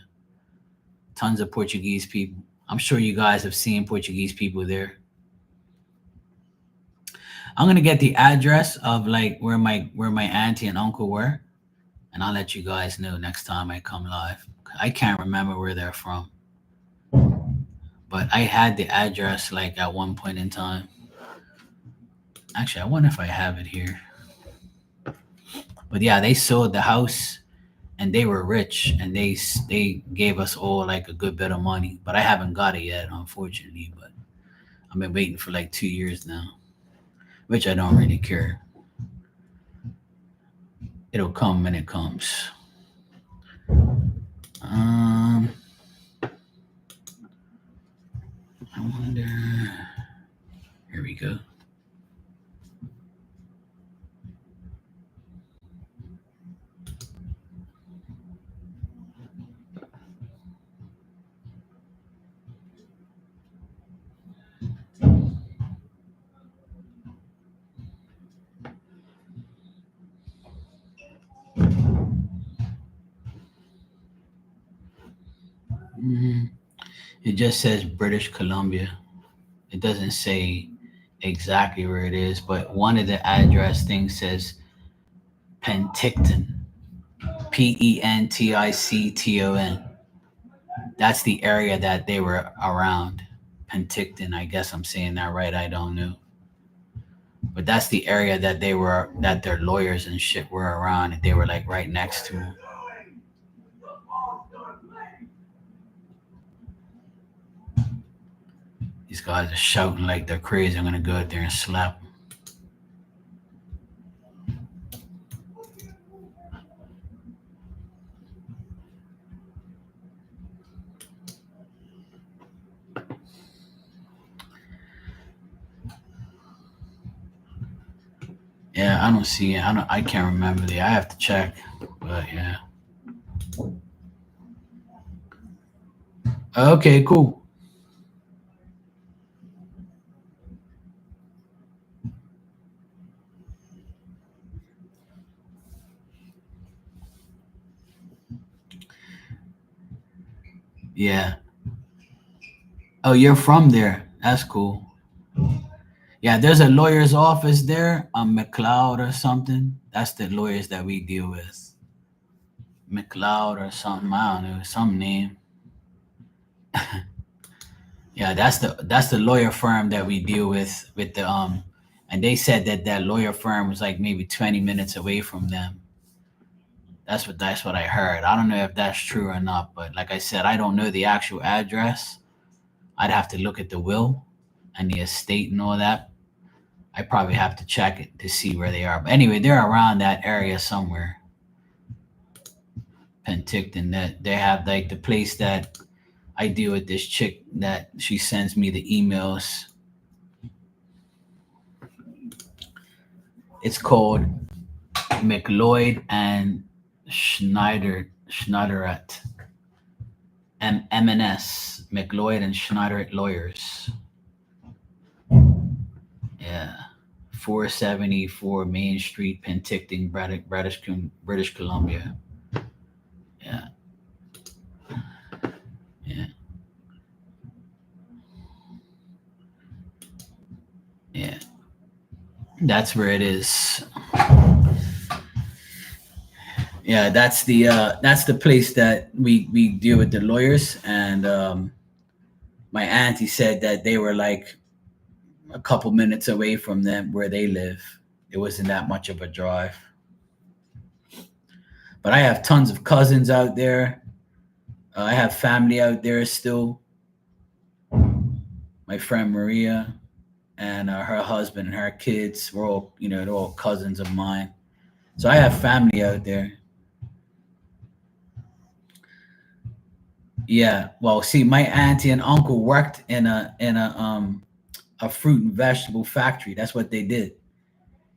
S1: Tons of Portuguese people. I'm sure you guys have seen Portuguese people there. I'm gonna get the address of like where my auntie and uncle were, and I'll let you guys know next time I come live. I can't remember where they're from, but I had the address like at one point in time. Actually, I wonder if I have it here. But yeah, they sold the house and they were rich, and they gave us all like a good bit of money. But I haven't got it yet, unfortunately. But I've been waiting for like 2 years now, which I don't really care. It'll come when it comes. Um, I wonder. Here we go. Mhm. It just says British Columbia. It doesn't say exactly where it is, but one of the address things says Penticton. Penticton. That's the area that they were around. Penticton. I guess I'm saying that right. I don't know. But that's the area that their lawyers and shit were around, and they were like right next to them. These guys are shouting like they're crazy. I'm gonna go out there and slap them. Yeah, I don't see it. I can't remember the. I have to check. But yeah. Okay, cool. Yeah. Oh, you're from there. That's cool. Yeah, there's a lawyer's office there on McLeod or something. That's the lawyers that we deal with. McLeod or something. I don't know, some name. Yeah, that's the lawyer firm that we deal with the and they said that that lawyer firm was like maybe 20 minutes away from them. That's what I heard. I don't know if that's true or not, but like I said, I don't know the actual address. I'd have to look at the will and the estate and all that. I probably have to check it to see where they are. But anyway, they're around that area somewhere. Penticton. That they have like the place that I deal with this chick that she sends me the emails. It's called McLeod and Schneiderette. MNS McLeod and Schneiderette lawyers. Yeah. 474 Main Street, Penticton, British Columbia. Yeah, yeah, yeah. That's where it is. Yeah, that's the place that we deal with the lawyers, and my auntie said that they were like a couple minutes away from them where they live. It wasn't that much of a drive. But I have tons of cousins out there. I have family out there still. My friend Maria and her husband and her kids were all, they're all cousins of mine. So I have family out there. Yeah. Well, see, my auntie and uncle worked in a fruit and vegetable factory. That's what they did.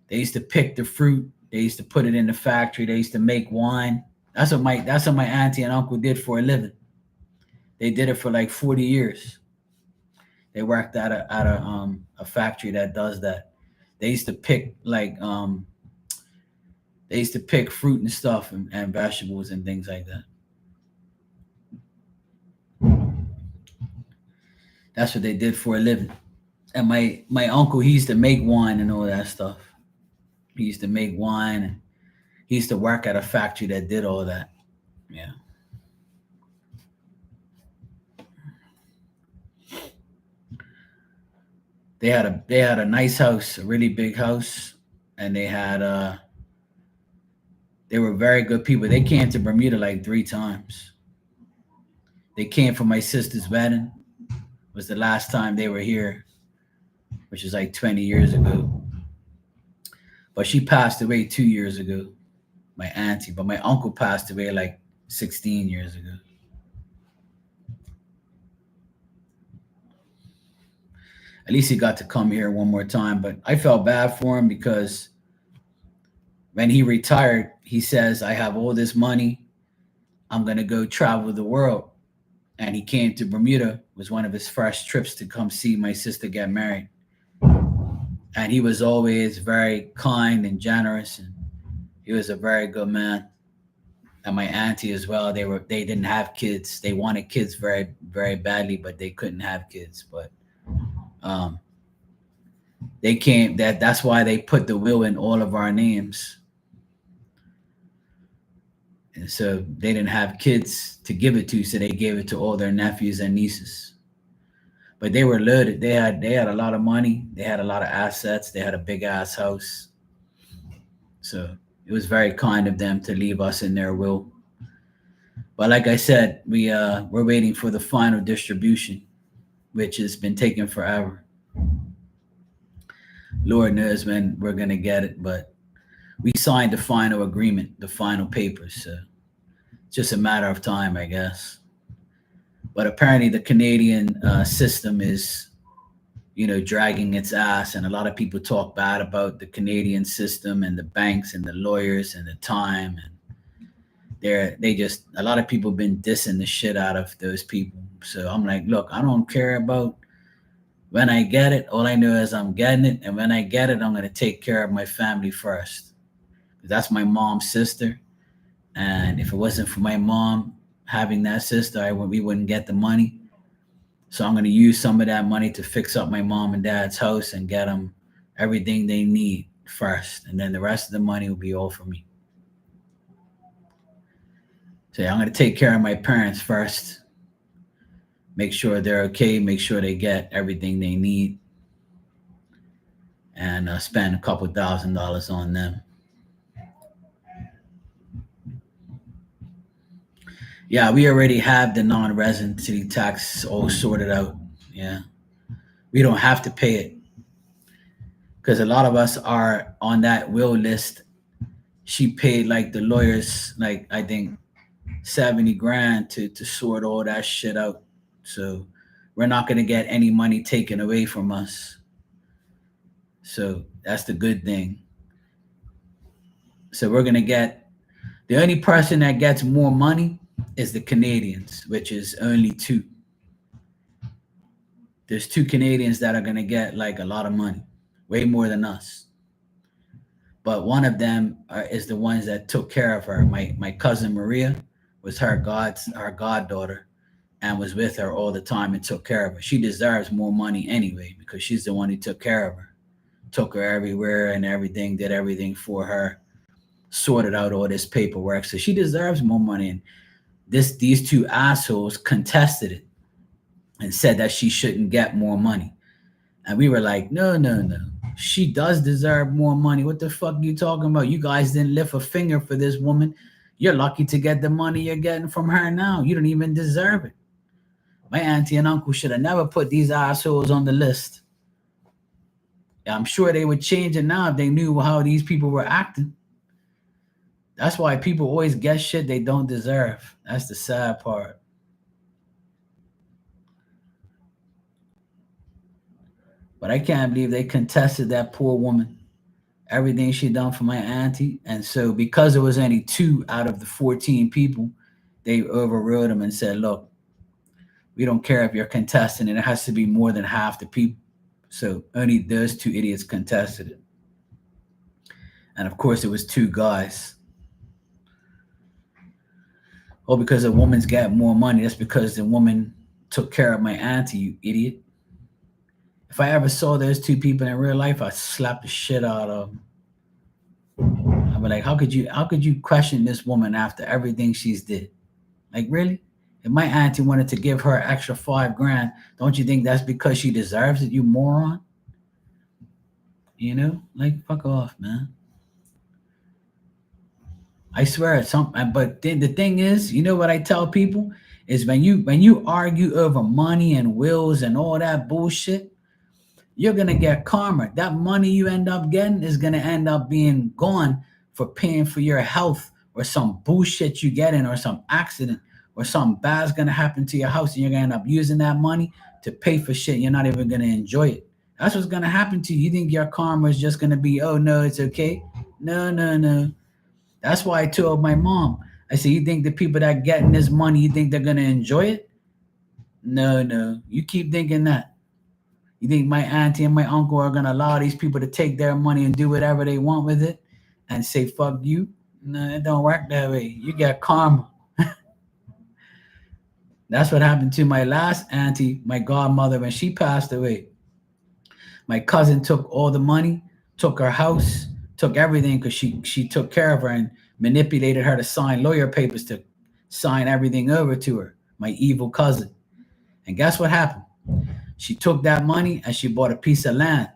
S1: They used to pick the fruit. They used to put it in the factory. They used to make wine. That's what my auntie and uncle did for a living. They did it for like 40 years. They worked at a factory that does that. They used to pick they used to pick fruit and stuff and vegetables and things like that. That's what they did for a living. And my uncle, he used to make wine and all that stuff. He used to make wine and he used to work at a factory that did all that. Yeah. They had a nice house, a really big house, and they were very good people. They came to Bermuda like 3 times. They came for my sister's wedding. Was the last time they were here, which is like 20 years ago. But she passed away 2 years ago, my auntie. But my uncle passed away like 16 years ago. At least he got to come here one more time. But I felt bad for him because when he retired, he says, I have all this money. I'm going to go travel the world. And he came to Bermuda. It was one of his first trips to come see my sister get married. And he was always very kind and generous. And he was a very good man. And my auntie as well. They didn't have kids. They wanted kids very, very badly, but they couldn't have kids. But um, they came. That's why they put the will in all of our names. And so they didn't have kids to give it to, so they gave it to all their nephews and nieces. But they were loaded. They had a lot of money. They had a lot of assets. They had a big ass house. So it was very kind of them to leave us in their will. But like I said, we're waiting for the final distribution, which has been taking forever. Lord knows when we're gonna get it, but we signed the final agreement, the final papers. So it's just a matter of time, I guess. But apparently, the Canadian system is, dragging its ass, and a lot of people talk bad about the Canadian system and the banks and the lawyers and the time, and a lot of people been dissing the shit out of those people. So I'm like, look, I don't care about when I get it. All I know is I'm getting it, and when I get it, I'm gonna take care of my family first. That's my mom's sister, and if it wasn't for my mom having that sister, we wouldn't get the money. So I'm gonna use some of that money to fix up my mom and dad's house and get them everything they need first, and then the rest of the money will be all for me. So yeah, I'm gonna take care of my parents first, make sure they're okay, make sure they get everything they need, and spend a couple $1,000s on them. Yeah, we already have the non-residency tax all sorted out. Yeah, we don't have to pay it because a lot of us are on that will list. She paid like the lawyers, like I think 70 grand to sort all that shit out. So we're not gonna get any money taken away from us. So that's the good thing. So we're gonna get the only person that gets more money is the Canadians, which is only two. There's two Canadians that are gonna get like a lot of money, way more than us. But one of them is the ones that took care of her. My cousin Maria was her goddaughter, and was with her all the time and took care of her. She deserves more money anyway because she's the one who took care of her, took her everywhere and everything, did everything for her, sorted out all this paperwork. So she deserves more money. And these two assholes contested it. and said that she shouldn't get more money. And we were like, no, no, no. She does deserve more money. What the fuck are you talking about? You guys didn't lift a finger for this woman. You're lucky to get the money you're getting from her now. You don't even deserve it. My auntie and uncle should have never put these assholes on the list. I'm sure they would change it now if they knew how these people were acting. That's why people always get shit they don't deserve. That's the sad part. But I can't believe they contested that poor woman, everything she done for my auntie. And so because it was only 2 out of the 14 people, they overruled them and said, look, we don't care if you're contesting it. It has to be more than half the people. So only those 2 idiots contested it. And of course, it was 2 guys. Oh, because a woman's got more money. That's because the woman took care of my auntie, you idiot. If I ever saw those 2 people in real life, I'd slap the shit out of them. I'd be like, how could you question this woman after everything she's did? Like, really? If my auntie wanted to give her an extra 5 grand, don't you think that's because she deserves it, you moron? You know? Like, fuck off, man. I swear it's something. But the thing is, you know what I tell people is when you argue over money and wills and all that bullshit, you're gonna get karma. That money you end up getting is gonna end up being gone for paying for your health or some bullshit you get in or some accident or something bad's gonna happen to your house and you're gonna end up using that money to pay for shit you're not even gonna enjoy it. That's what's gonna happen to you. You think your karma is just gonna be, oh no, it's okay? No, no, no. That's why I told my mom. I said, you think the people that getting this money, you think they're gonna enjoy it? No, no. You keep thinking that. You think my auntie and my uncle are gonna allow these people to take their money and do whatever they want with it and say fuck you? No, it don't work that way. You get karma. That's what happened to my last auntie, my godmother, when she passed away. My cousin took all the money, took her house, took everything because she took care of her and manipulated her to sign lawyer papers to sign everything over to her, my evil cousin. And guess what happened? She took that money and she bought a piece of land.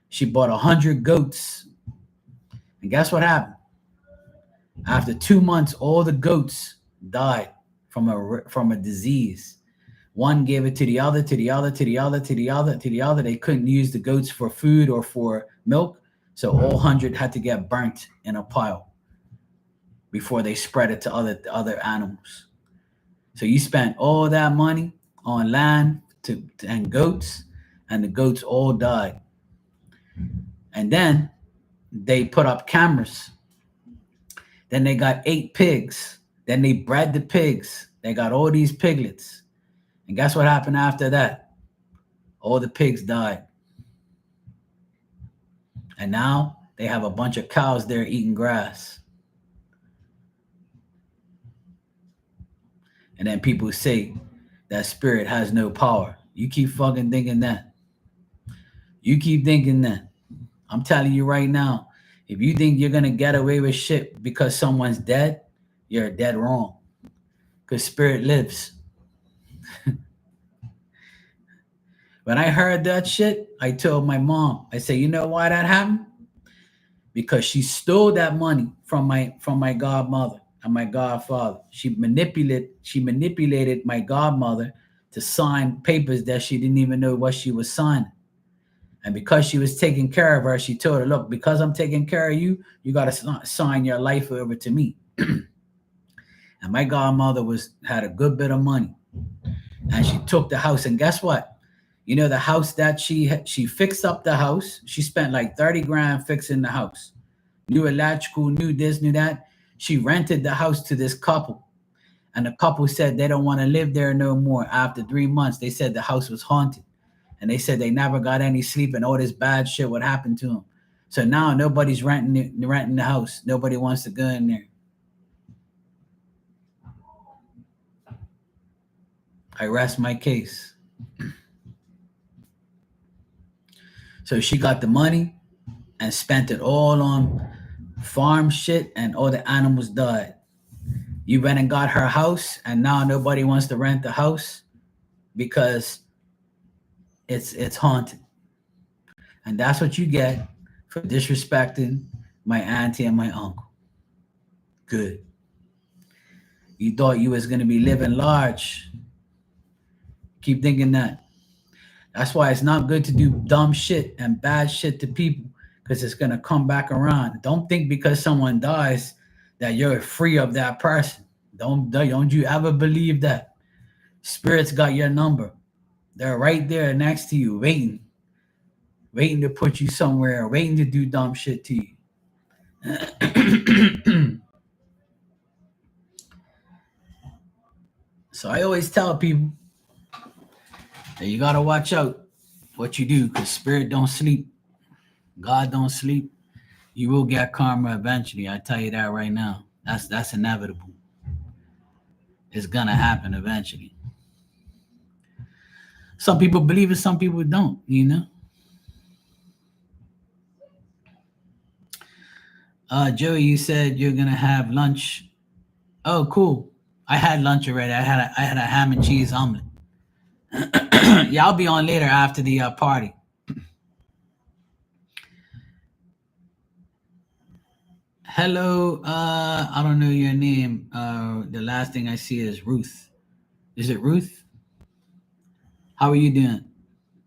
S1: She bought 100 goats. And guess what happened? After 2 months, all the goats died from a disease. One gave it to the other, to the other, to the other, to the other, to the other. They couldn't use the goats for food or for milk, so all 100 had to get burnt in a pile before they spread it to other animals. So you spent all that money on land and goats, and the goats all died. And then they put up cameras. Then they got 8 pigs. Then they bred the pigs. They got all these piglets. And guess what happened after that? All the pigs died. And now they have a bunch of cows there eating grass. And then people say that spirit has no power. You keep fucking thinking that. You keep thinking that. I'm telling you right now, if you think you're going to get away with shit because someone's dead, you're dead wrong. Because spirit lives. When I heard that shit, I told my mom, I said, you know why that happened? Because she stole that money from my godmother and my godfather. She manipulated my godmother to sign papers that she didn't even know what she was signing. And because she was taking care of her, she told her, look, because I'm taking care of you, you got to sign your life over to me. And my godmother had a good bit of money. And she took the house. And guess what? You know, the house that she fixed up the house. She spent like 30 grand fixing the house. New electrical, new this, new that. She rented the house to this couple. And the couple said they don't want to live there no more. After 3 months, they said the house was haunted. And they said they never got any sleep and all this bad shit would happen to them. So now nobody's renting the house. Nobody wants to go in there. I rest my case. So she got the money and spent it all on farm shit and all the animals died. You went and got her house and now nobody wants to rent the house because It's haunted, and that's what you get for disrespecting my auntie and my uncle. Good. You thought you was gonna be living large. Keep thinking that. That's why it's not good to do dumb shit and bad shit to people because it's gonna come back around. Don't think because someone dies that you're free of that person. Don't you ever believe that. Spirits got your number. They're right there next to you, waiting to put you somewhere, waiting to do dumb shit to you. So I always tell people that you gotta watch out what you do because spirit don't sleep, God don't sleep. You will get karma eventually. I tell you that right now. That's inevitable. It's gonna happen eventually. Some people believe it, some people don't. Joey, you said you're gonna have lunch. Oh, cool. I had lunch already. I had a ham and cheese omelet. Yeah, I'll be on later after the party. Hello. I don't know your name. The last thing I see is Ruth. Is it Ruth? How are you doing?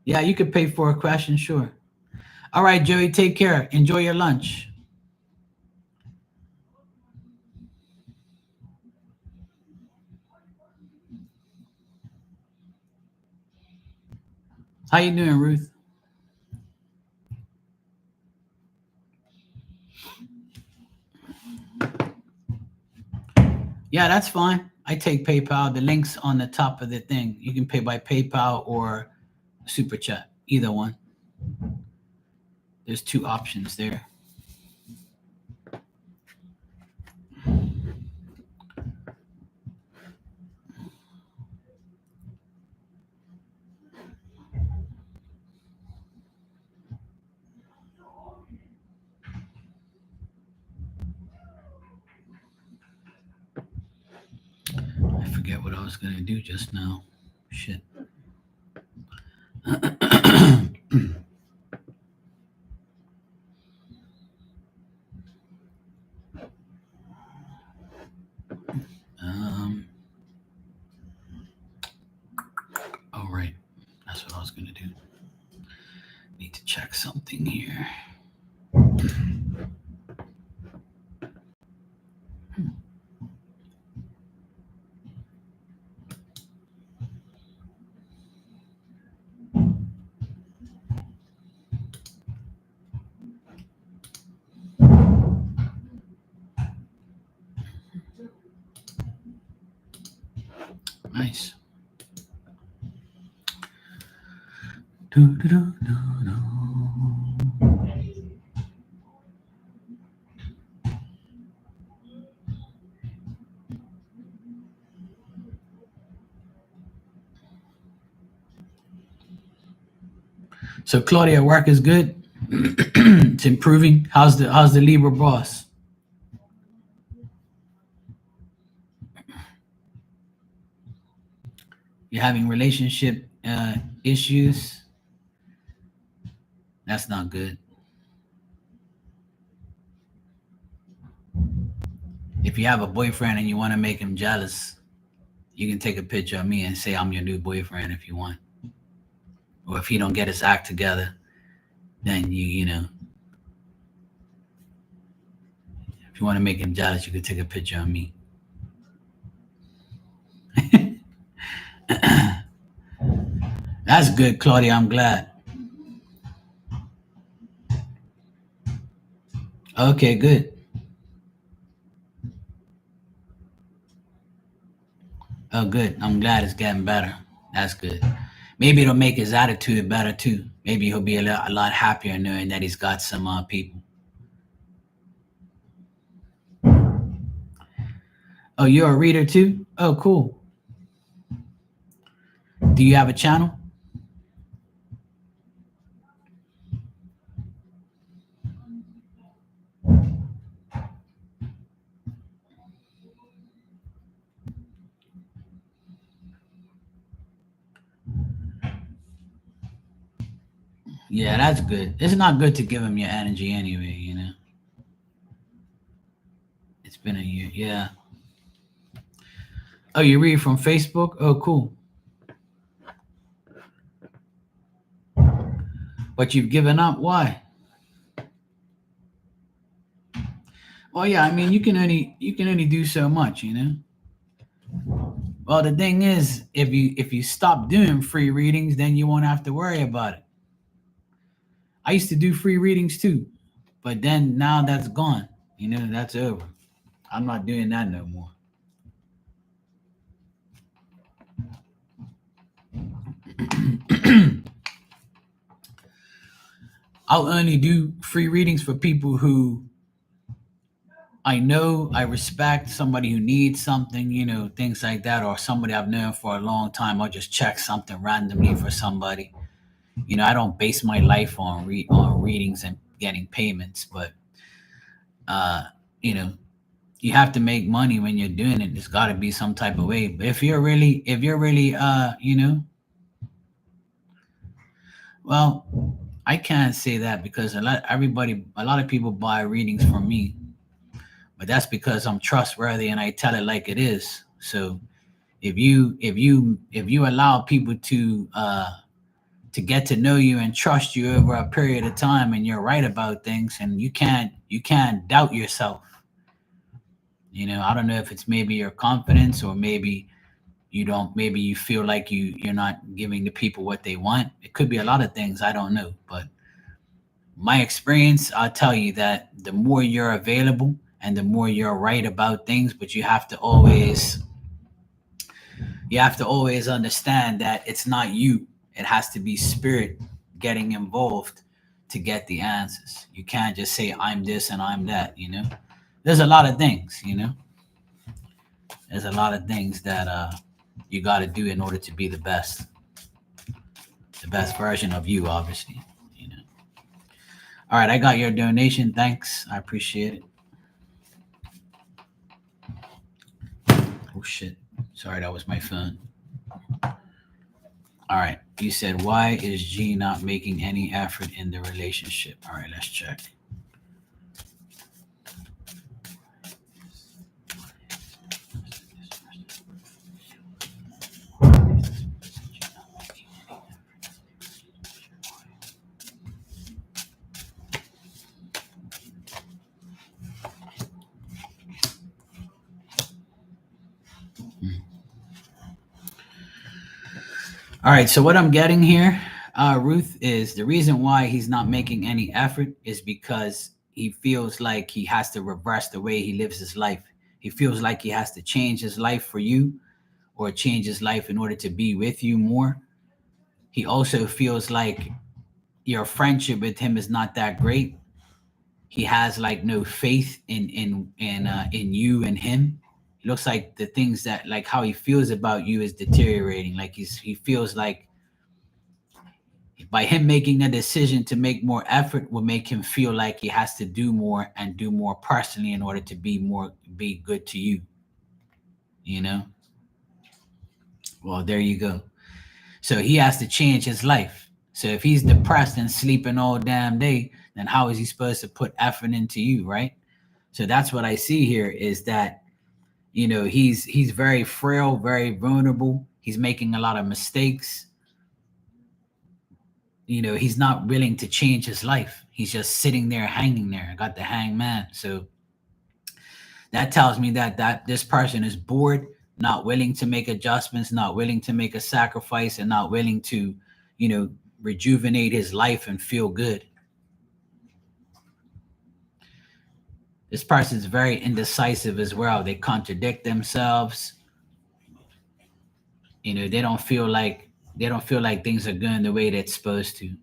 S1: Yeah, you could pay for a question, sure. All right, Joey, take care. Enjoy your lunch. How you doing, Ruth? Yeah, that's fine. I take PayPal. The link's on the top of the thing. You can pay by PayPal or Super Chat. Either one. There's two options there. I forget what I was gonna do just now. Shit. um. Oh right, that's what I was gonna do. Need to check something here. Nice. Do. So Claudia, work is good. It's improving. How's the Libra boss? You're having relationship issues. That's not good. If you have a boyfriend and you want to make him jealous, you can take a picture of me and say I'm your new boyfriend if you want. Or if he don't get his act together, then if you want to make him jealous, you could take a picture of me. That's good, Claudia. I'm glad. Okay, good. Oh, good. I'm glad it's getting better. That's good. Maybe it'll make his attitude better too. Maybe he'll be a lot happier knowing that he's got some people. Oh, you're a reader too? Oh, cool. Do you have a channel? Yeah, that's good. It's not good to give him your energy anyway, you know. It's been a year. Yeah. Oh, you read from Facebook? Oh, cool. But you've given up. Why? Oh yeah, I mean you can only do so much, you know. Well, the thing is, if you stop doing free readings, then you won't have to worry about it. I used to do free readings too, but then now that's gone. You know, that's over. I'm not doing that no more. I'll only do free readings for people who I know, I respect, somebody who needs something, you know, things like that, or somebody I've known for a long time. I'll just check something randomly for somebody. You know, I don't base my life on on readings and getting payments, but uh, you know, you have to make money when you're doing it. There's got to be some type of way. But if you're really, well, I can't say that because a lot of people buy readings from me, but that's because I'm trustworthy and I tell it like it is. So if you allow people to get to know you and trust you over a period of time, and you're right about things, and you can't doubt yourself. You know, I don't know if it's maybe your confidence, or maybe you feel like you're not giving the people what they want. It could be a lot of things, I don't know, but my experience, I'll tell you that the more you're available and the more you're right about things, but you have to always understand that it's not you. It has to be spirit getting involved to get the answers. You can't just say I'm this and I'm that, you know. There's a lot of things, you know. There's a lot of things that you got to do in order to be the best version of you, obviously, you know. All right, I got your donation. Thanks. I appreciate it. Oh shit. Sorry, that was my phone. All right. You said, why is G not making any effort in the relationship? All right, let's check. All right, so what I'm getting here, Ruth, is the reason why he's not making any effort is because he feels like he has to reverse the way he lives his life. He feels like he has to change his life for you, or change his life in order to be with you more. He also feels like your friendship with him is not that great. He has like no faith in you and him. It looks like the things that, like how he feels about you, is deteriorating. Like he feels like by him making a decision to make more effort will make him feel like he has to do more and do more personally in order to be good to you, you know. Well, there you go. So he has to change his life. So if he's depressed and sleeping all damn day, then how is he supposed to put effort into you, right? So that's what I see here, is that, you know, he's very frail, very vulnerable. He's making a lot of mistakes. You know, he's not willing to change his life. He's just sitting there, hanging there. I got the hangman. So that tells me that this person is bored, not willing to make adjustments, not willing to make a sacrifice, and not willing to, you know, rejuvenate his life and feel good. This person is very indecisive as well. They contradict themselves. You know, they don't feel like things are going the way they're supposed to.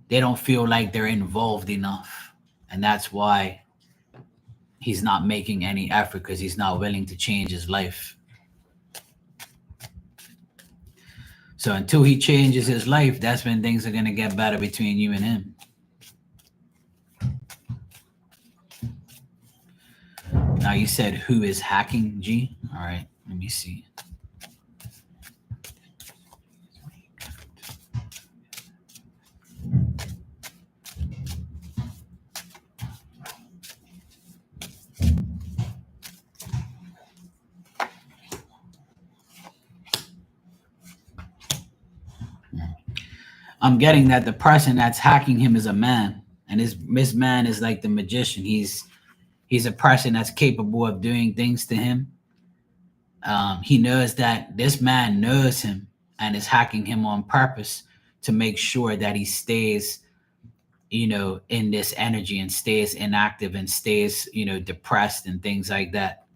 S1: They don't feel like they're involved enough. And that's why he's not making any effort, because he's not willing to change his life. So until he changes his life, that's when things are going to get better between you and him. Now you said, who is hacking, G? All right, let me see. I'm getting that the person that's hacking him is a man, and this man is like the magician. He's a person that's capable of doing things to him. He knows that this man knows him and is hacking him on purpose to make sure that he stays, in this energy and stays inactive and stays, depressed and things like that.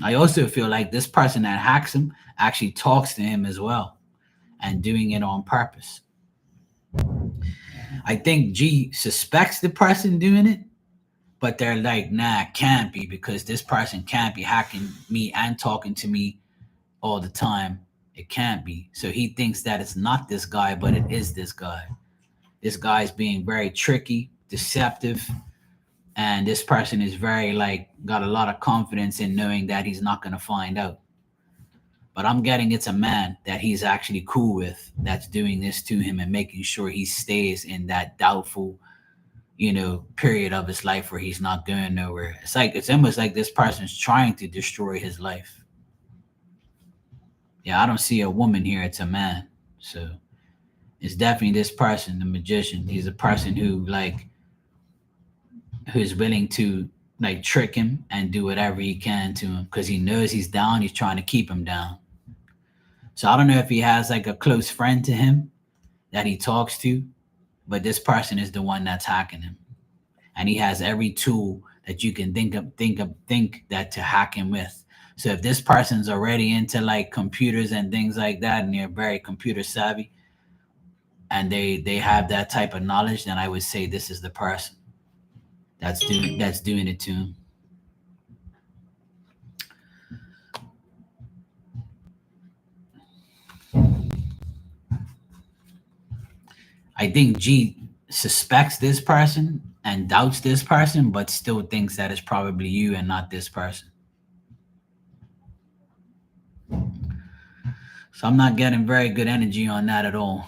S1: I also feel like this person that hacks him actually talks to him as well and doing it on purpose. I think G suspects the person doing it, but they're like, nah, it can't be because this person can't be hacking me and talking to me all the time. It can't be. So he thinks that it's not this guy, but it is this guy. This guy's being very tricky, deceptive, and this person is very like got a lot of confidence in knowing that he's not going to find out. But I'm getting it's a man that he's actually cool with that's doing this to him and making sure he stays in that doubtful, period of his life where he's not going nowhere. It's almost like this person's trying to destroy his life. Yeah, I don't see a woman here, it's a man. So it's definitely this person, the magician. He's a person who's willing to like trick him and do whatever he can to him because he knows he's down, he's trying to keep him down. So I don't know if he has like a close friend to him that he talks to, but this person is the one that's hacking him. And he has every tool that you can think that to hack him with. So if this person's already into like computers and things like that and they're very computer savvy and they have that type of knowledge, then I would say this is the person that's doing it to him. I think G suspects this person and doubts this person, but still thinks that it's probably you and not this person. So I'm not getting very good energy on that at all.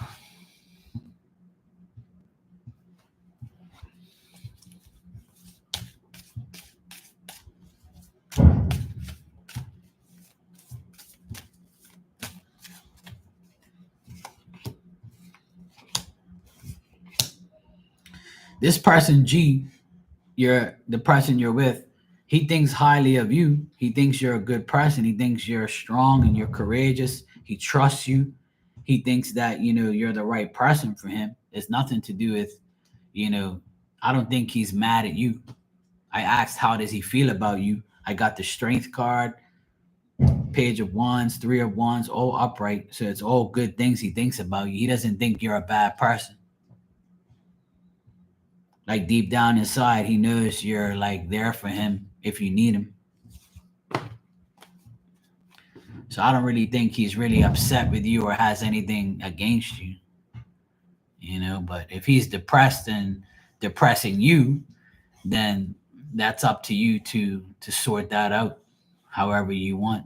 S1: This person G, you're the person you're with, he thinks highly of you. He thinks you're a good person. He thinks you're strong and you're courageous. He trusts you. He thinks that, you're the right person for him. It's nothing to do with, you know, I don't think he's mad at you. I asked how does he feel about you. I got the strength card, page of wands, three of wands, all upright. So it's all good things he thinks about you. He doesn't think you're a bad person. Like deep down inside, he knows you're like there for him if you need him. So I don't really think he's really upset with you or has anything against you, But if he's depressed and depressing you, then that's up to you to sort that out however you want.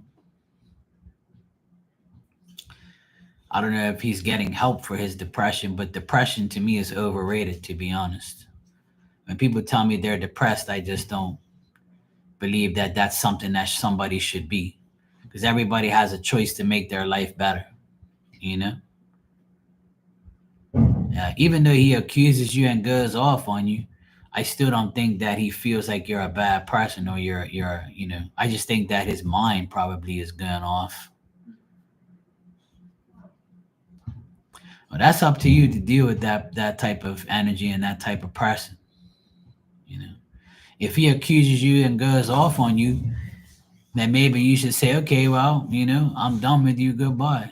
S1: I don't know if he's getting help for his depression, but depression to me is overrated, to be honest. When people tell me they're depressed, I just don't believe that that's something that somebody should be because everybody has a choice to make their life better, you know? Even though he accuses you and goes off on you, I still don't think that he feels like you're a bad person or I just think that his mind probably is going off. Well, that's up to you to deal with that type of energy and that type of person, you know. If he accuses you and goes off on you, then maybe you should say, okay, well, I'm done with you, goodbye.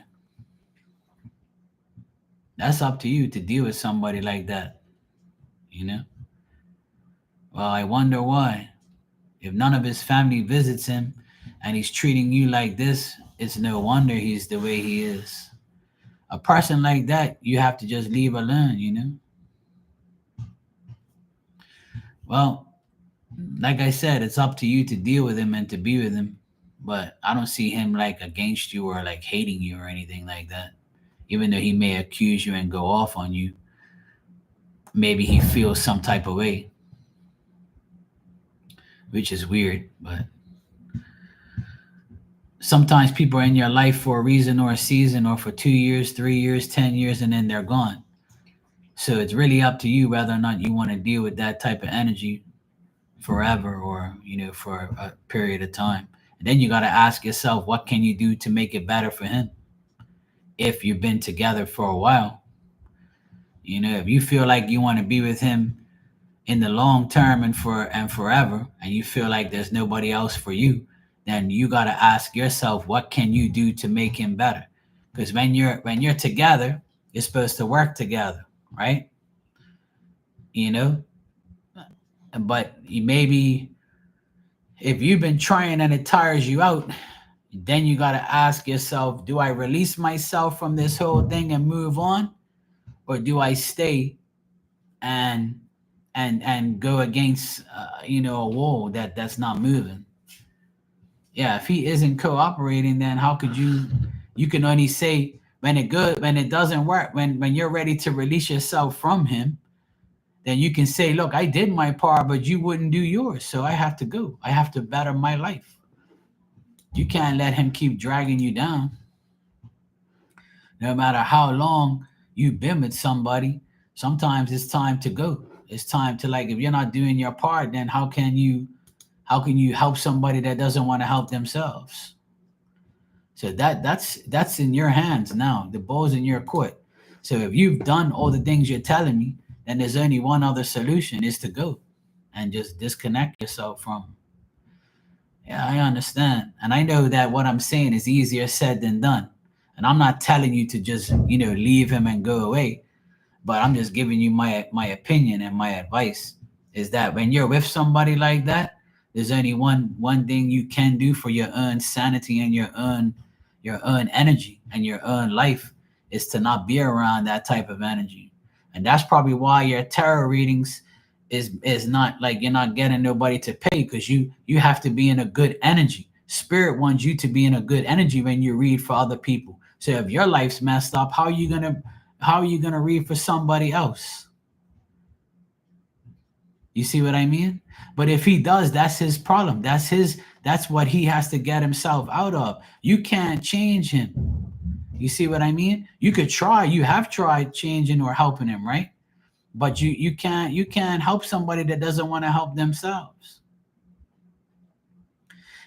S1: That's up to you to deal with somebody like that, you know. Well, I wonder why. If none of his family visits him and he's treating you like this, it's no wonder he's the way he is. A person like that, you have to just leave alone. Well, like I said, it's up to you to deal with him and to be with him. But I don't see him like against you or like hating you or anything like that. Even though he may accuse you and go off on you, maybe he feels some type of way, which is weird. But sometimes people are in your life for a reason or a season or for 2 years, 3 years, 10 years, and then they're gone. So it's really up to you whether or not you want to deal with that type of energy forever, or for a period of time. And then you got to ask yourself, what can you do to make it better for him? If you've been together for a while, if you feel like you want to be with him in the long term and forever, and you feel like there's nobody else for you, then you got to ask yourself, what can you do to make him better? Because when you're together, you're supposed to work together, right? you know but maybe if you've been trying and it tires you out, then you got to ask yourself, do I release myself from this whole thing and move on, or do I stay and go against a wall that's not moving? Yeah, if he isn't cooperating, then how could you can only say when it doesn't work, when you're ready to release yourself from him, then you can say, look, I did my part, but you wouldn't do yours, so I have to go. I have to better my life. You can't let him keep dragging you down. No matter how long you've been with somebody, sometimes it's time to go. It's time to, like, if you're not doing your part, then how can you help somebody that doesn't want to help themselves? So that's in your hands now. The ball's in your court. So if you've done all the things you're telling me, then there's only one other solution, is to go and just disconnect yourself from 'em. Yeah, I understand. And I know that what I'm saying is easier said than done. And I'm not telling you to just, leave him and go away, but I'm just giving you my opinion and my advice, is that when you're with somebody like that, there's only one thing you can do for your own sanity and your own energy and your own life, is to not be around that type of energy. And that's probably why your tarot readings is not like you're not getting nobody to pay, because you have to be in a good energy. Spirit wants you to be in a good energy when you read for other people. So if your life's messed up, how are you gonna read for somebody else? You see what I mean? But if he does, that's his problem. That's what he has to get himself out of. You can't change him. You see what I mean? You could try. You have tried changing or helping him, right? But you can't help somebody that doesn't want to help themselves.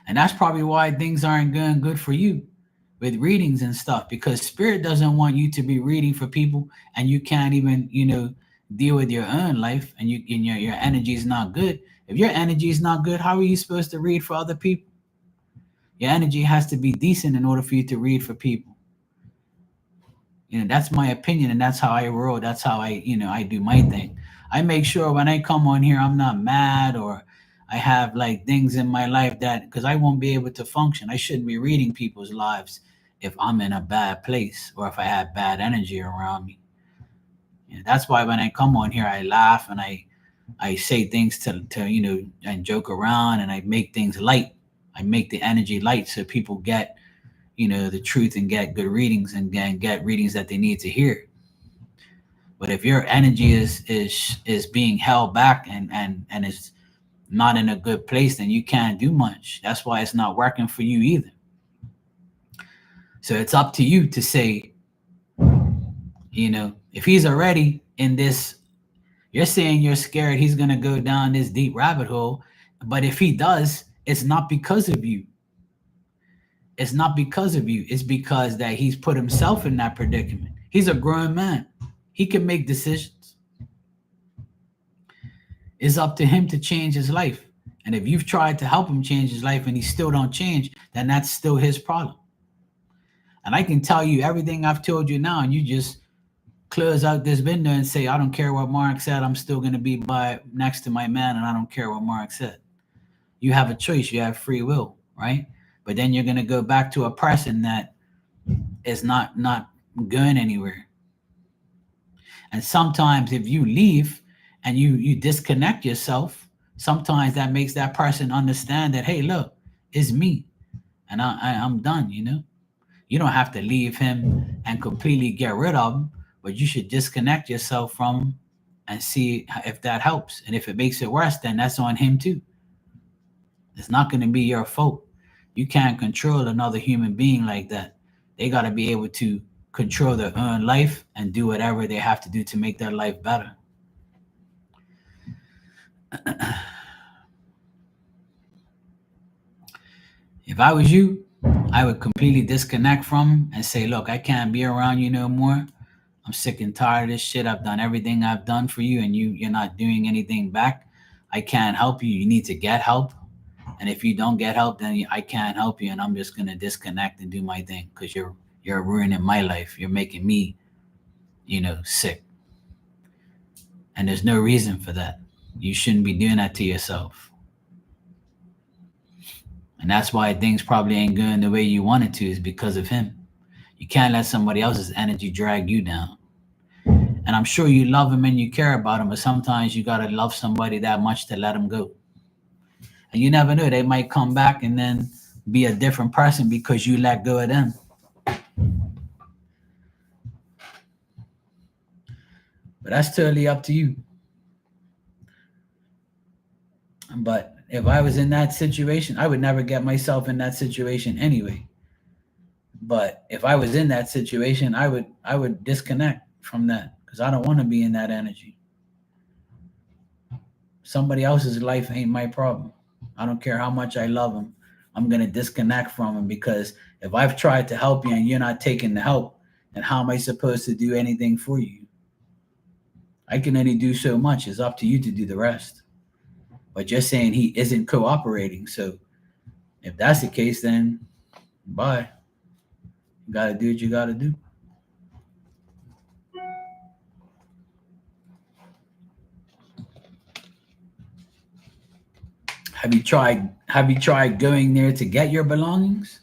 S1: And that's probably why things aren't going good for you with readings and stuff, because spirit doesn't want you to be reading for people, and you can't even deal with your own life, and your energy is not good. If your energy is not good, how are you supposed to read for other people? Your energy has to be decent in order for you to read for people. That's my opinion, and that's how I roll. That's how I do my thing. I make sure when I come on here, I'm not mad, or I have like things in my life, that because I won't be able to function. I shouldn't be reading people's lives if I'm in a bad place, or if I have bad energy around me. That's why when I come on here, I laugh, and I say things to and joke around, and I make things light. I make the energy light so people get the truth, and get good readings, and get readings that they need to hear. But if your energy is being held back, and is not in a good place, then you can't do much. That's why it's not working for you either. So it's up to you to say, if he's already in this, you're saying you're scared he's going to go down this deep rabbit hole. But if he does, it's not because of you. It's not because of you. It's because that he's put himself in that predicament. He's a grown man. He can make decisions. It's up to him to change his life. And if you've tried to help him change his life and he still don't change, then that's still his problem. And I can tell you everything I've told you now, and you just close out this window and say, I don't care what Mark said. I'm still going to be by next to my man, and I don't care what Mark said. You have a choice. You have free will, right? But then you're going to go back to a person that is not going anywhere. And sometimes if you leave and you disconnect yourself, sometimes that makes that person understand that, hey, look, it's me, and I'm done. You don't have to leave him and completely get rid of him, but you should disconnect yourself from him and see if that helps. And if it makes it worse, then that's on him too. It's not going to be your fault. You can't control another human being like that. They got to be able to control their own life and do whatever they have to do to make their life better. If I was you, I would completely disconnect from 'em and say, look, I can't be around you no more. I'm sick and tired of this shit. I've done everything I've done for you and you're not doing anything back. I can't help you. You need to get help. And if you don't get help, then I can't help you and I'm just gonna disconnect and do my thing because you're ruining my life. You're making me, sick. And there's no reason for that. You shouldn't be doing that to yourself. And that's why things probably ain't going the way you want it to, is because of him. You can't let somebody else's energy drag you down. And I'm sure you love him and you care about him, but sometimes you gotta love somebody that much to let him go. And you never know, they might come back and then be a different person because you let go of them. But that's totally up to you. But if I was in that situation, I would never get myself in that situation anyway. But if I was in that situation, I would disconnect from that because I don't want to be in that energy. Somebody else's life ain't my problem. I don't care how much I love them. I'm gonna disconnect from them because if I've tried to help you and you're not taking the help, then how am I supposed to do anything for you? I can only do so much. It's up to you to do the rest. But you're saying he isn't cooperating. So if that's the case, then bye. You gotta do what you gotta do. Have you tried going there to get your belongings?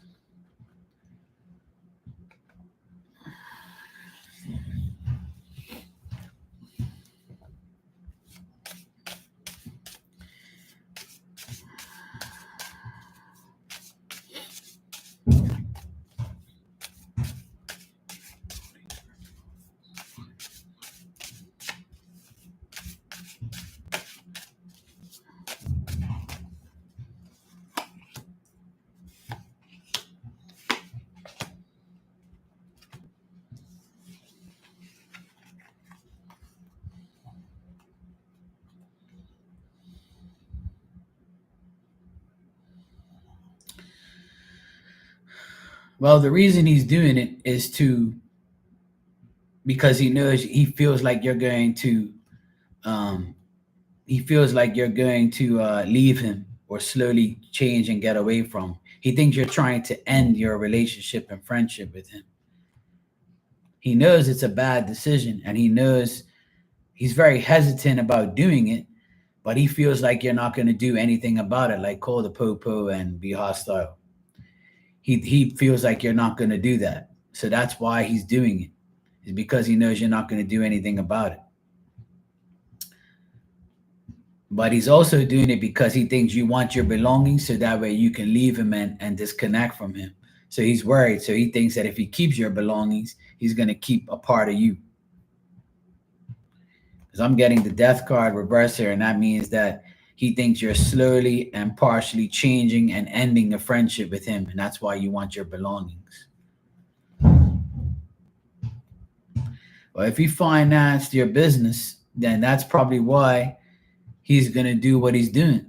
S1: Well, the reason he's doing it is to because he feels like you're going to um, leave him or slowly change and get away from him. He thinks you're trying to end your relationship and friendship with him. He knows it's a bad decision and he knows he's very hesitant about doing it, but he feels like you're not going to do anything about it, like call the popo and be hostile. He feels like you're not going to do that. So that's why he's doing it. Is because he knows you're not going to do anything about it. But he's also doing it because he thinks you want your belongings so that way you can leave him and disconnect from him. So he's worried. So he thinks that if he keeps your belongings, he's going to keep a part of you. Because I'm getting the death card reverse here, and that means that he thinks you're slowly and partially changing and ending the friendship with him, and that's why you want your belongings. Well, if he financed your business, then that's probably why he's gonna do what he's doing.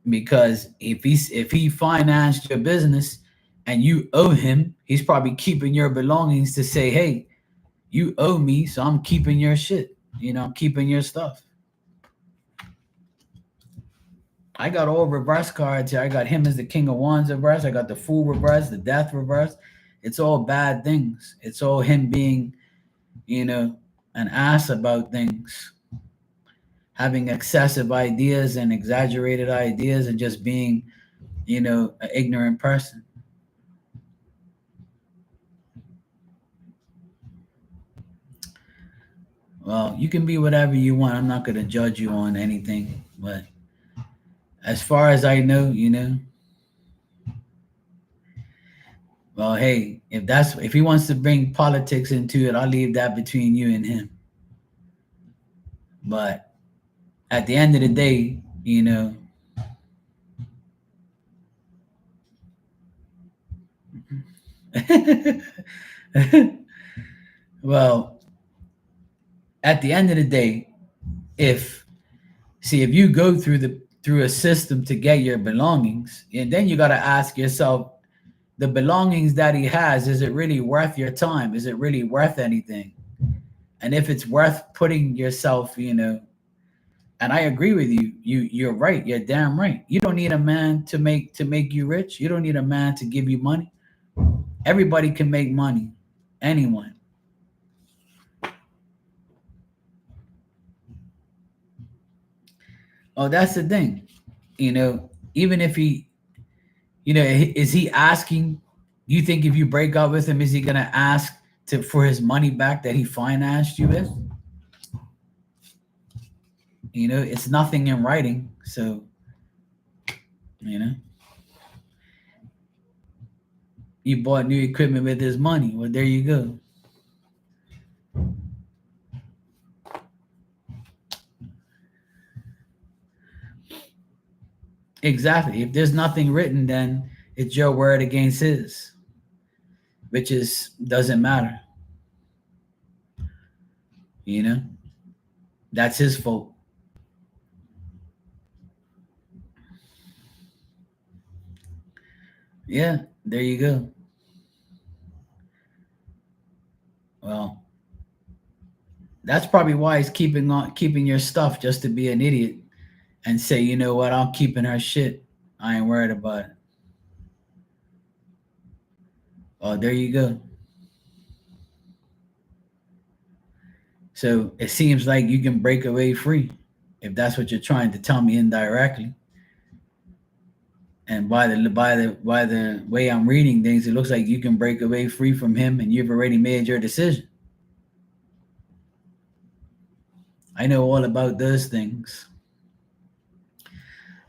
S1: Because if he financed your business and you owe him, he's probably keeping your belongings to say, hey, you owe me, so I'm keeping your shit. I'm keeping your stuff. I got all reverse cards here. I got him as the King of Wands reverse. I got the Fool reverse, the Death reverse. It's all bad things. It's all him being, an ass about things, having excessive ideas and exaggerated ideas, and just being, an ignorant person. Well, you can be whatever you want. I'm not going to judge you on anything. But as far as I know, well, hey, if he wants to bring politics into it, I'll leave that between you and him. But at the end of the day, Well, at the end of the day, if if you go through a system to get your belongings, and then you got to ask yourself, the belongings that he has, is it really worth your time? Is it really worth anything? And if it's worth putting yourself, and I agree with you. You're right. You're damn right. You don't need a man to make you rich. You don't need a man to give you money. Everybody can make money. Anyone. Oh, that's the thing. Even if he, is he asking? You think if you break up with him, is he gonna ask for his money back that he financed you with? It's nothing in writing. So, you know, you bought new equipment with his money. Well, there you go. Exactly. If there's nothing written, then it's your word against his, which is doesn't matter. You know, that's his fault. Yeah, there you go. Well, that's probably why he's keeping your stuff, just to be an idiot and say, you know what, I'm keeping her shit. I ain't worried about it. Oh, there you go. So it seems like you can break away free, if that's what you're trying to tell me indirectly. And by the way I'm reading things, it looks like you can break away free from him, and you've already made your decision. I know all about those things.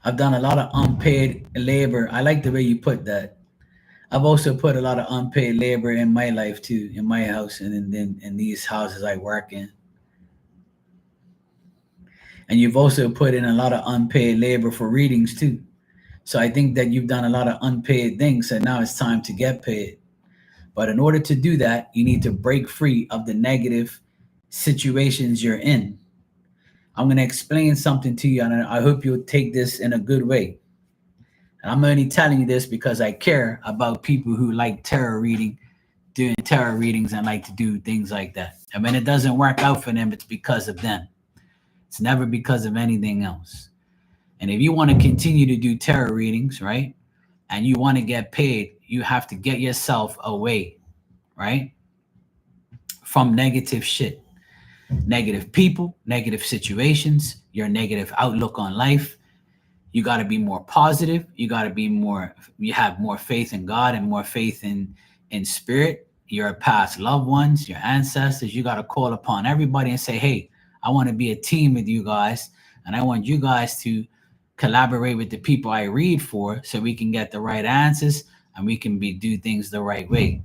S1: I've done a lot of unpaid labor. I like the way you put that. I've also put a lot of unpaid labor in my life too, in my house and in these houses I work in. And you've also put in a lot of unpaid labor for readings too. So I think that you've done a lot of unpaid things, and now it's time to get paid. But in order to do that, you need to break free of the negative situations you're in. I'm going to explain something to you, and I hope you'll take this in a good way. And I'm only telling you this because I care about people who like tarot reading, doing tarot readings, and like to do things like that. And when it doesn't work out for them, it's because of them. It's never because of anything else. And if you want to continue to do tarot readings, right, and you want to get paid, you have to get yourself away, right, from negative shit, negative people, negative situations, your negative outlook on life. You got to be more positive. You got to be more. You have more faith in God and more faith in spirit. Your past loved ones, your ancestors. You got to call upon everybody and say, "Hey, I want to be a team with you guys, and I want you guys to collaborate with the people I read for, so we can get the right answers and we can do things the right way."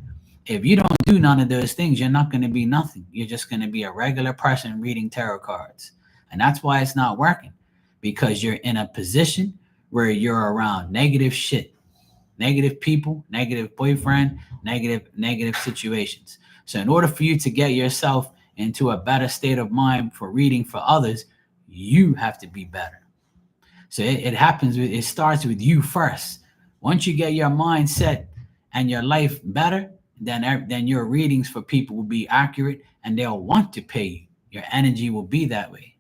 S1: If you don't do none of those things, you're not going to be nothing. You're just going to be a regular person reading tarot cards, and that's why it's not working, because you're in a position where you're around negative shit, negative people, negative boyfriend, negative situations. So in order for you to get yourself into a better state of mind for reading for others, you have to be better. So it starts with you first. Once you get your mindset and your life better, then your readings for people will be accurate, and they'll want to pay you. Your energy will be that way.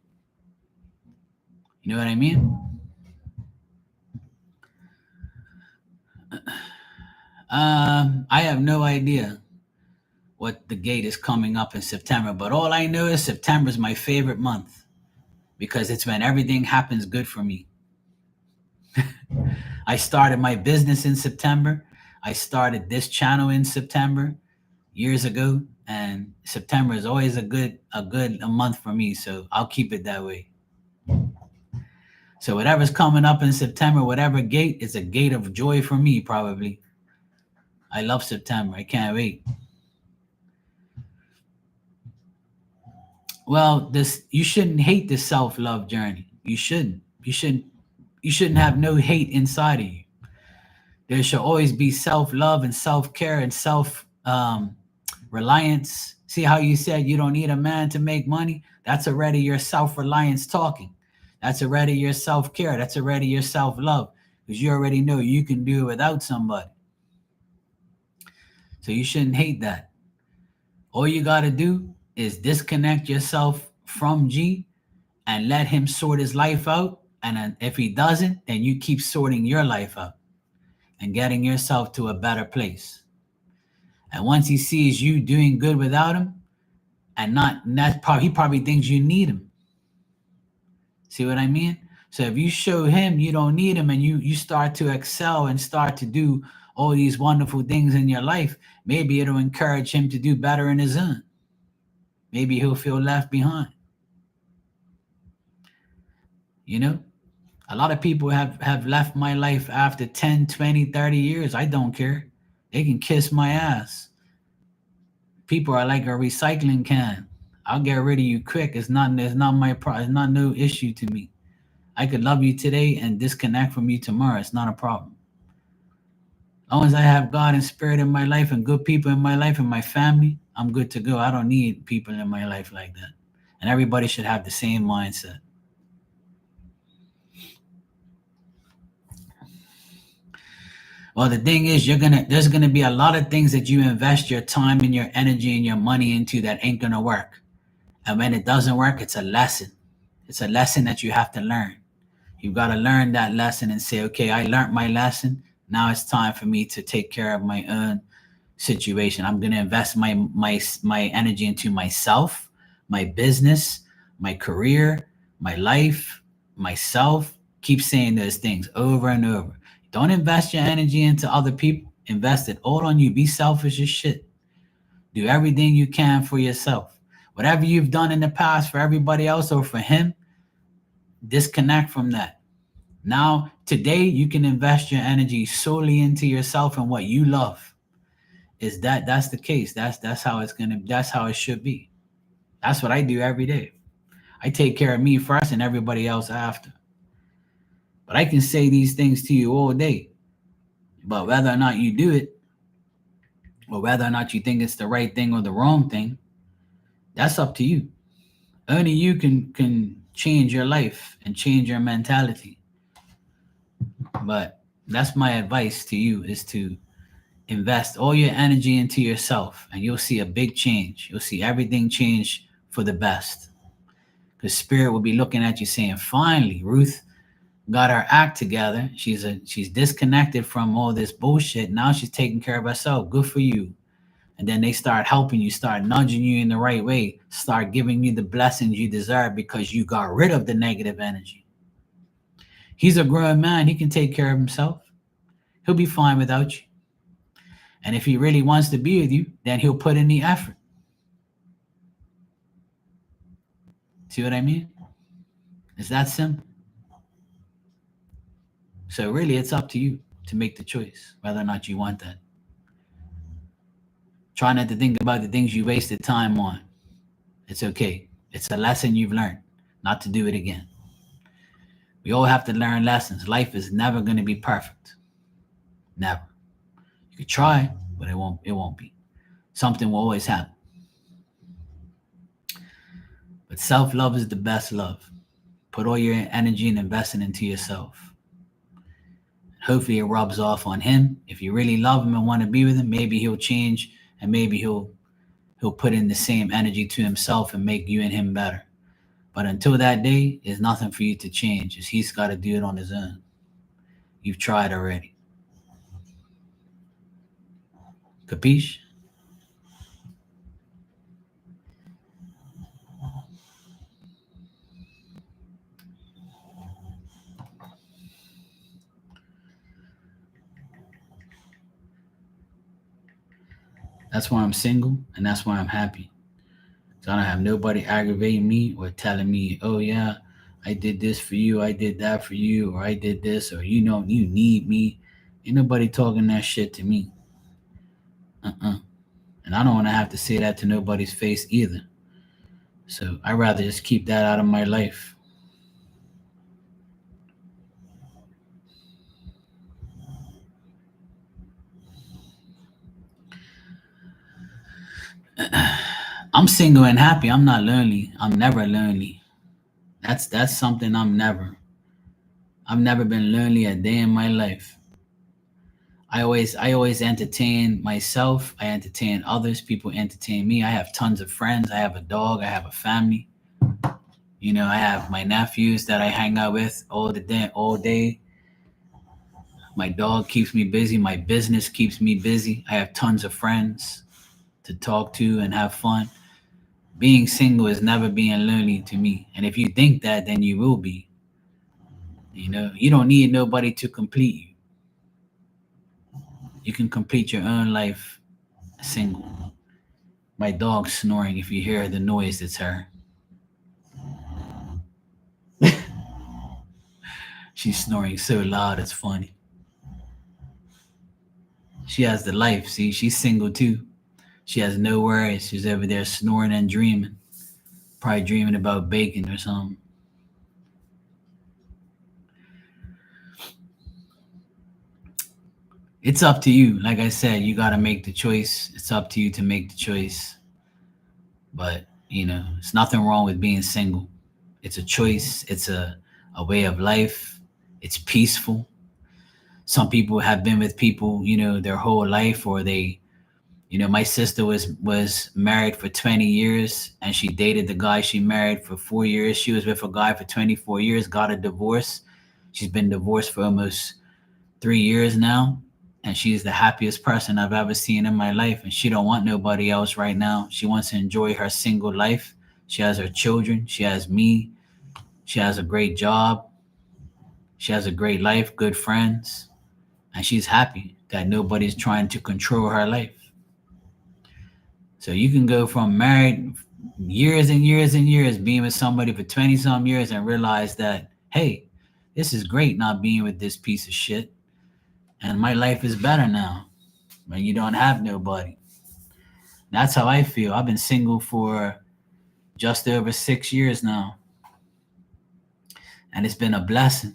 S1: You know what I mean? I have no idea what the gate is coming up in September, but all I know is September is my favorite month because it's when everything happens good for me. I started my business in September. I started this channel in September years ago, and September is always a month for me, so I'll keep it that way. So whatever's coming up in September, whatever gate, is a gate of joy for me probably. I love September. I can't wait. Well, this you shouldn't hate the self-love journey. You shouldn't. You shouldn't have no hate inside of you. There should always be self-love and self-care and self reliance See how you said you don't need a man to make money? That's already your self-reliance talking. That's already your self-care. That's already your self-love. Because you already know you can do it without somebody. So you shouldn't hate that. All you got to do is disconnect yourself from G and let him sort his life out. And then if he doesn't, then you keep sorting your life out and getting yourself to a better place. And once he sees you doing good without him, and that's probably he probably thinks you need him. See what I mean? So if you show him you don't need him and you start to excel and start to do all these wonderful things in your life, maybe it'll encourage him to do better in his own. Maybe he'll feel left behind. You know? A lot of people have left my life after 10, 20, 30 years. I don't care. They can kiss my ass. People are like a recycling can. I'll get rid of you quick. It's not no issue to me. I could love you today and disconnect from you tomorrow. It's not a problem. As long as I have God and spirit in my life and good people in my life and my family, I'm good to go. I don't need people in my life like that. And everybody should have the same mindset. Well, the thing is, there's gonna be a lot of things that you invest your time and your energy and your money into that ain't gonna work. And when it doesn't work, it's a lesson. It's a lesson that you have to learn. You've got to learn that lesson and say, okay, I learned my lesson. Now it's time for me to take care of my own situation. I'm going to invest my energy into myself, my business, my career, my life, myself. Keep saying those things over and over. Don't invest your energy into other people. Invest it all on you. Be selfish as shit. Do everything you can for yourself. Whatever you've done in the past for everybody else or for him, disconnect from that. Now, today, you can invest your energy solely into yourself and what you love. That's the case? That's how it's gonna. That's how it should be. That's what I do every day. I take care of me first and everybody else after. But I can say these things to you all day. But whether or not you do it, or whether or not you think it's the right thing or the wrong thing, that's up to you. Only you can change your life and change your mentality. But that's my advice to you is to invest all your energy into yourself and you'll see a big change. You'll see everything change for the best. Because spirit will be looking at you saying, finally, Ruth got her act together. She's disconnected from all this bullshit. Now she's taking care of herself. Good for you. And then they start helping you, start nudging you in the right way, start giving you the blessings you deserve because you got rid of the negative energy. He's a grown man. He can take care of himself. He'll be fine without you. And if he really wants to be with you, then he'll put in the effort. See what I mean? It's that simple. So really, it's up to you to make the choice whether or not you want that. Try not to think about the things you wasted time on. It's okay. It's a lesson you've learned not to do it again. We all have to learn lessons. Life is never going to be perfect. Never. You could try, but it won't be. Something will always happen. But self-love is the best love. Put all your energy and invest it into yourself. Hopefully it rubs off on him. If you really love him and want to be with him, maybe he'll change and maybe he'll put in the same energy to himself and make you and him better. But until that day, there's nothing for you to change. He's got to do it on his own. You've tried already. Capiche? That's why I'm single and that's why I'm happy. So I don't have nobody aggravating me or telling me, oh yeah, I did this for you, I did that for you, or I did this, or you know, you need me. Ain't nobody talking that shit to me. Uh-uh. And I don't want to have to say that to nobody's face either. So I'd rather just keep that out of my life. I'm single and happy. I'm not lonely. I'm never lonely. That's something I've never been lonely a day in my life. I always entertain myself. I entertain others. People entertain me. I have tons of friends. I have a dog. I have a family. I have my nephews that I hang out with all the day, all day. My dog keeps me busy. My business keeps me busy. I have tons of friends to talk to and have fun. Being single is never being lonely to me. And if you think that, then you will be. You don't need nobody to complete you. You can complete your own life single. My dog's snoring. If you hear the noise, it's her. She's snoring so loud, it's funny. She has the life. See, she's single too. She has no worries. She's over there snoring and dreaming. Probably dreaming about bacon or something. It's up to you. Like I said, you got to make the choice. It's up to you to make the choice. But, it's nothing wrong with being single. It's a choice, it's a way of life. It's peaceful. Some people have been with people, their whole life, or my sister was married for 20 years and she dated the guy she married for 4 years. She was with a guy for 24 years, got a divorce. She's been divorced for almost 3 years now, and she's the happiest person I've ever seen in my life, and she don't want nobody else right now. She wants to enjoy her single life. She has her children, she has me, she has a great job, she has a great life, good friends, and she's happy that nobody's trying to control her life. So you can go from married years and years and years, being with somebody for 20 some years, and realize that, hey, this is great not being with this piece of shit. And my life is better now when you don't have nobody. That's how I feel. I've been single for just over 6 years now, and it's been a blessing.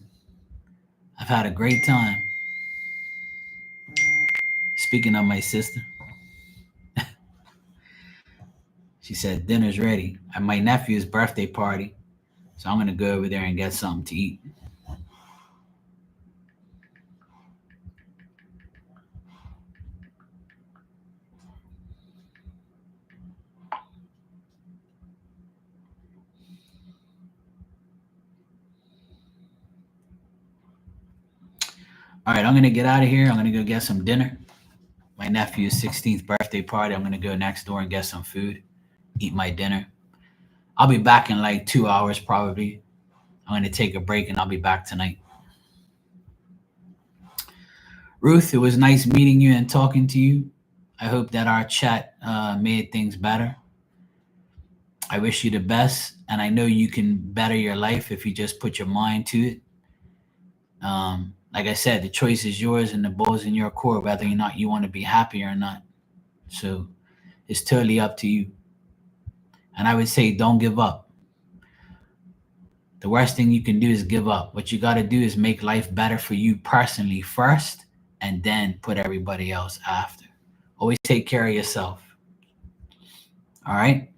S1: I've had a great time. Speaking of my sister, she said dinner's ready at my nephew's birthday party. So I'm going to go over there and get something to eat. All right, I'm going to get out of here. I'm going to go get some dinner. My nephew's 16th birthday party. I'm going to go next door and get some food, eat my dinner. I'll be back in like 2 hours probably. I'm going to take a break and I'll be back tonight. Ruth, it was nice meeting you and talking to you. I hope that our chat made things better. I wish you the best, and I know you can better your life if you just put your mind to it. Like I said, the choice is yours and the ball's in your court, whether or not you want to be happy or not. So it's totally up to you. And I would say don't give up. The worst thing you can do is give up. What you got to do is make life better for you personally first, and then put everybody else after. Always take care of yourself. All right?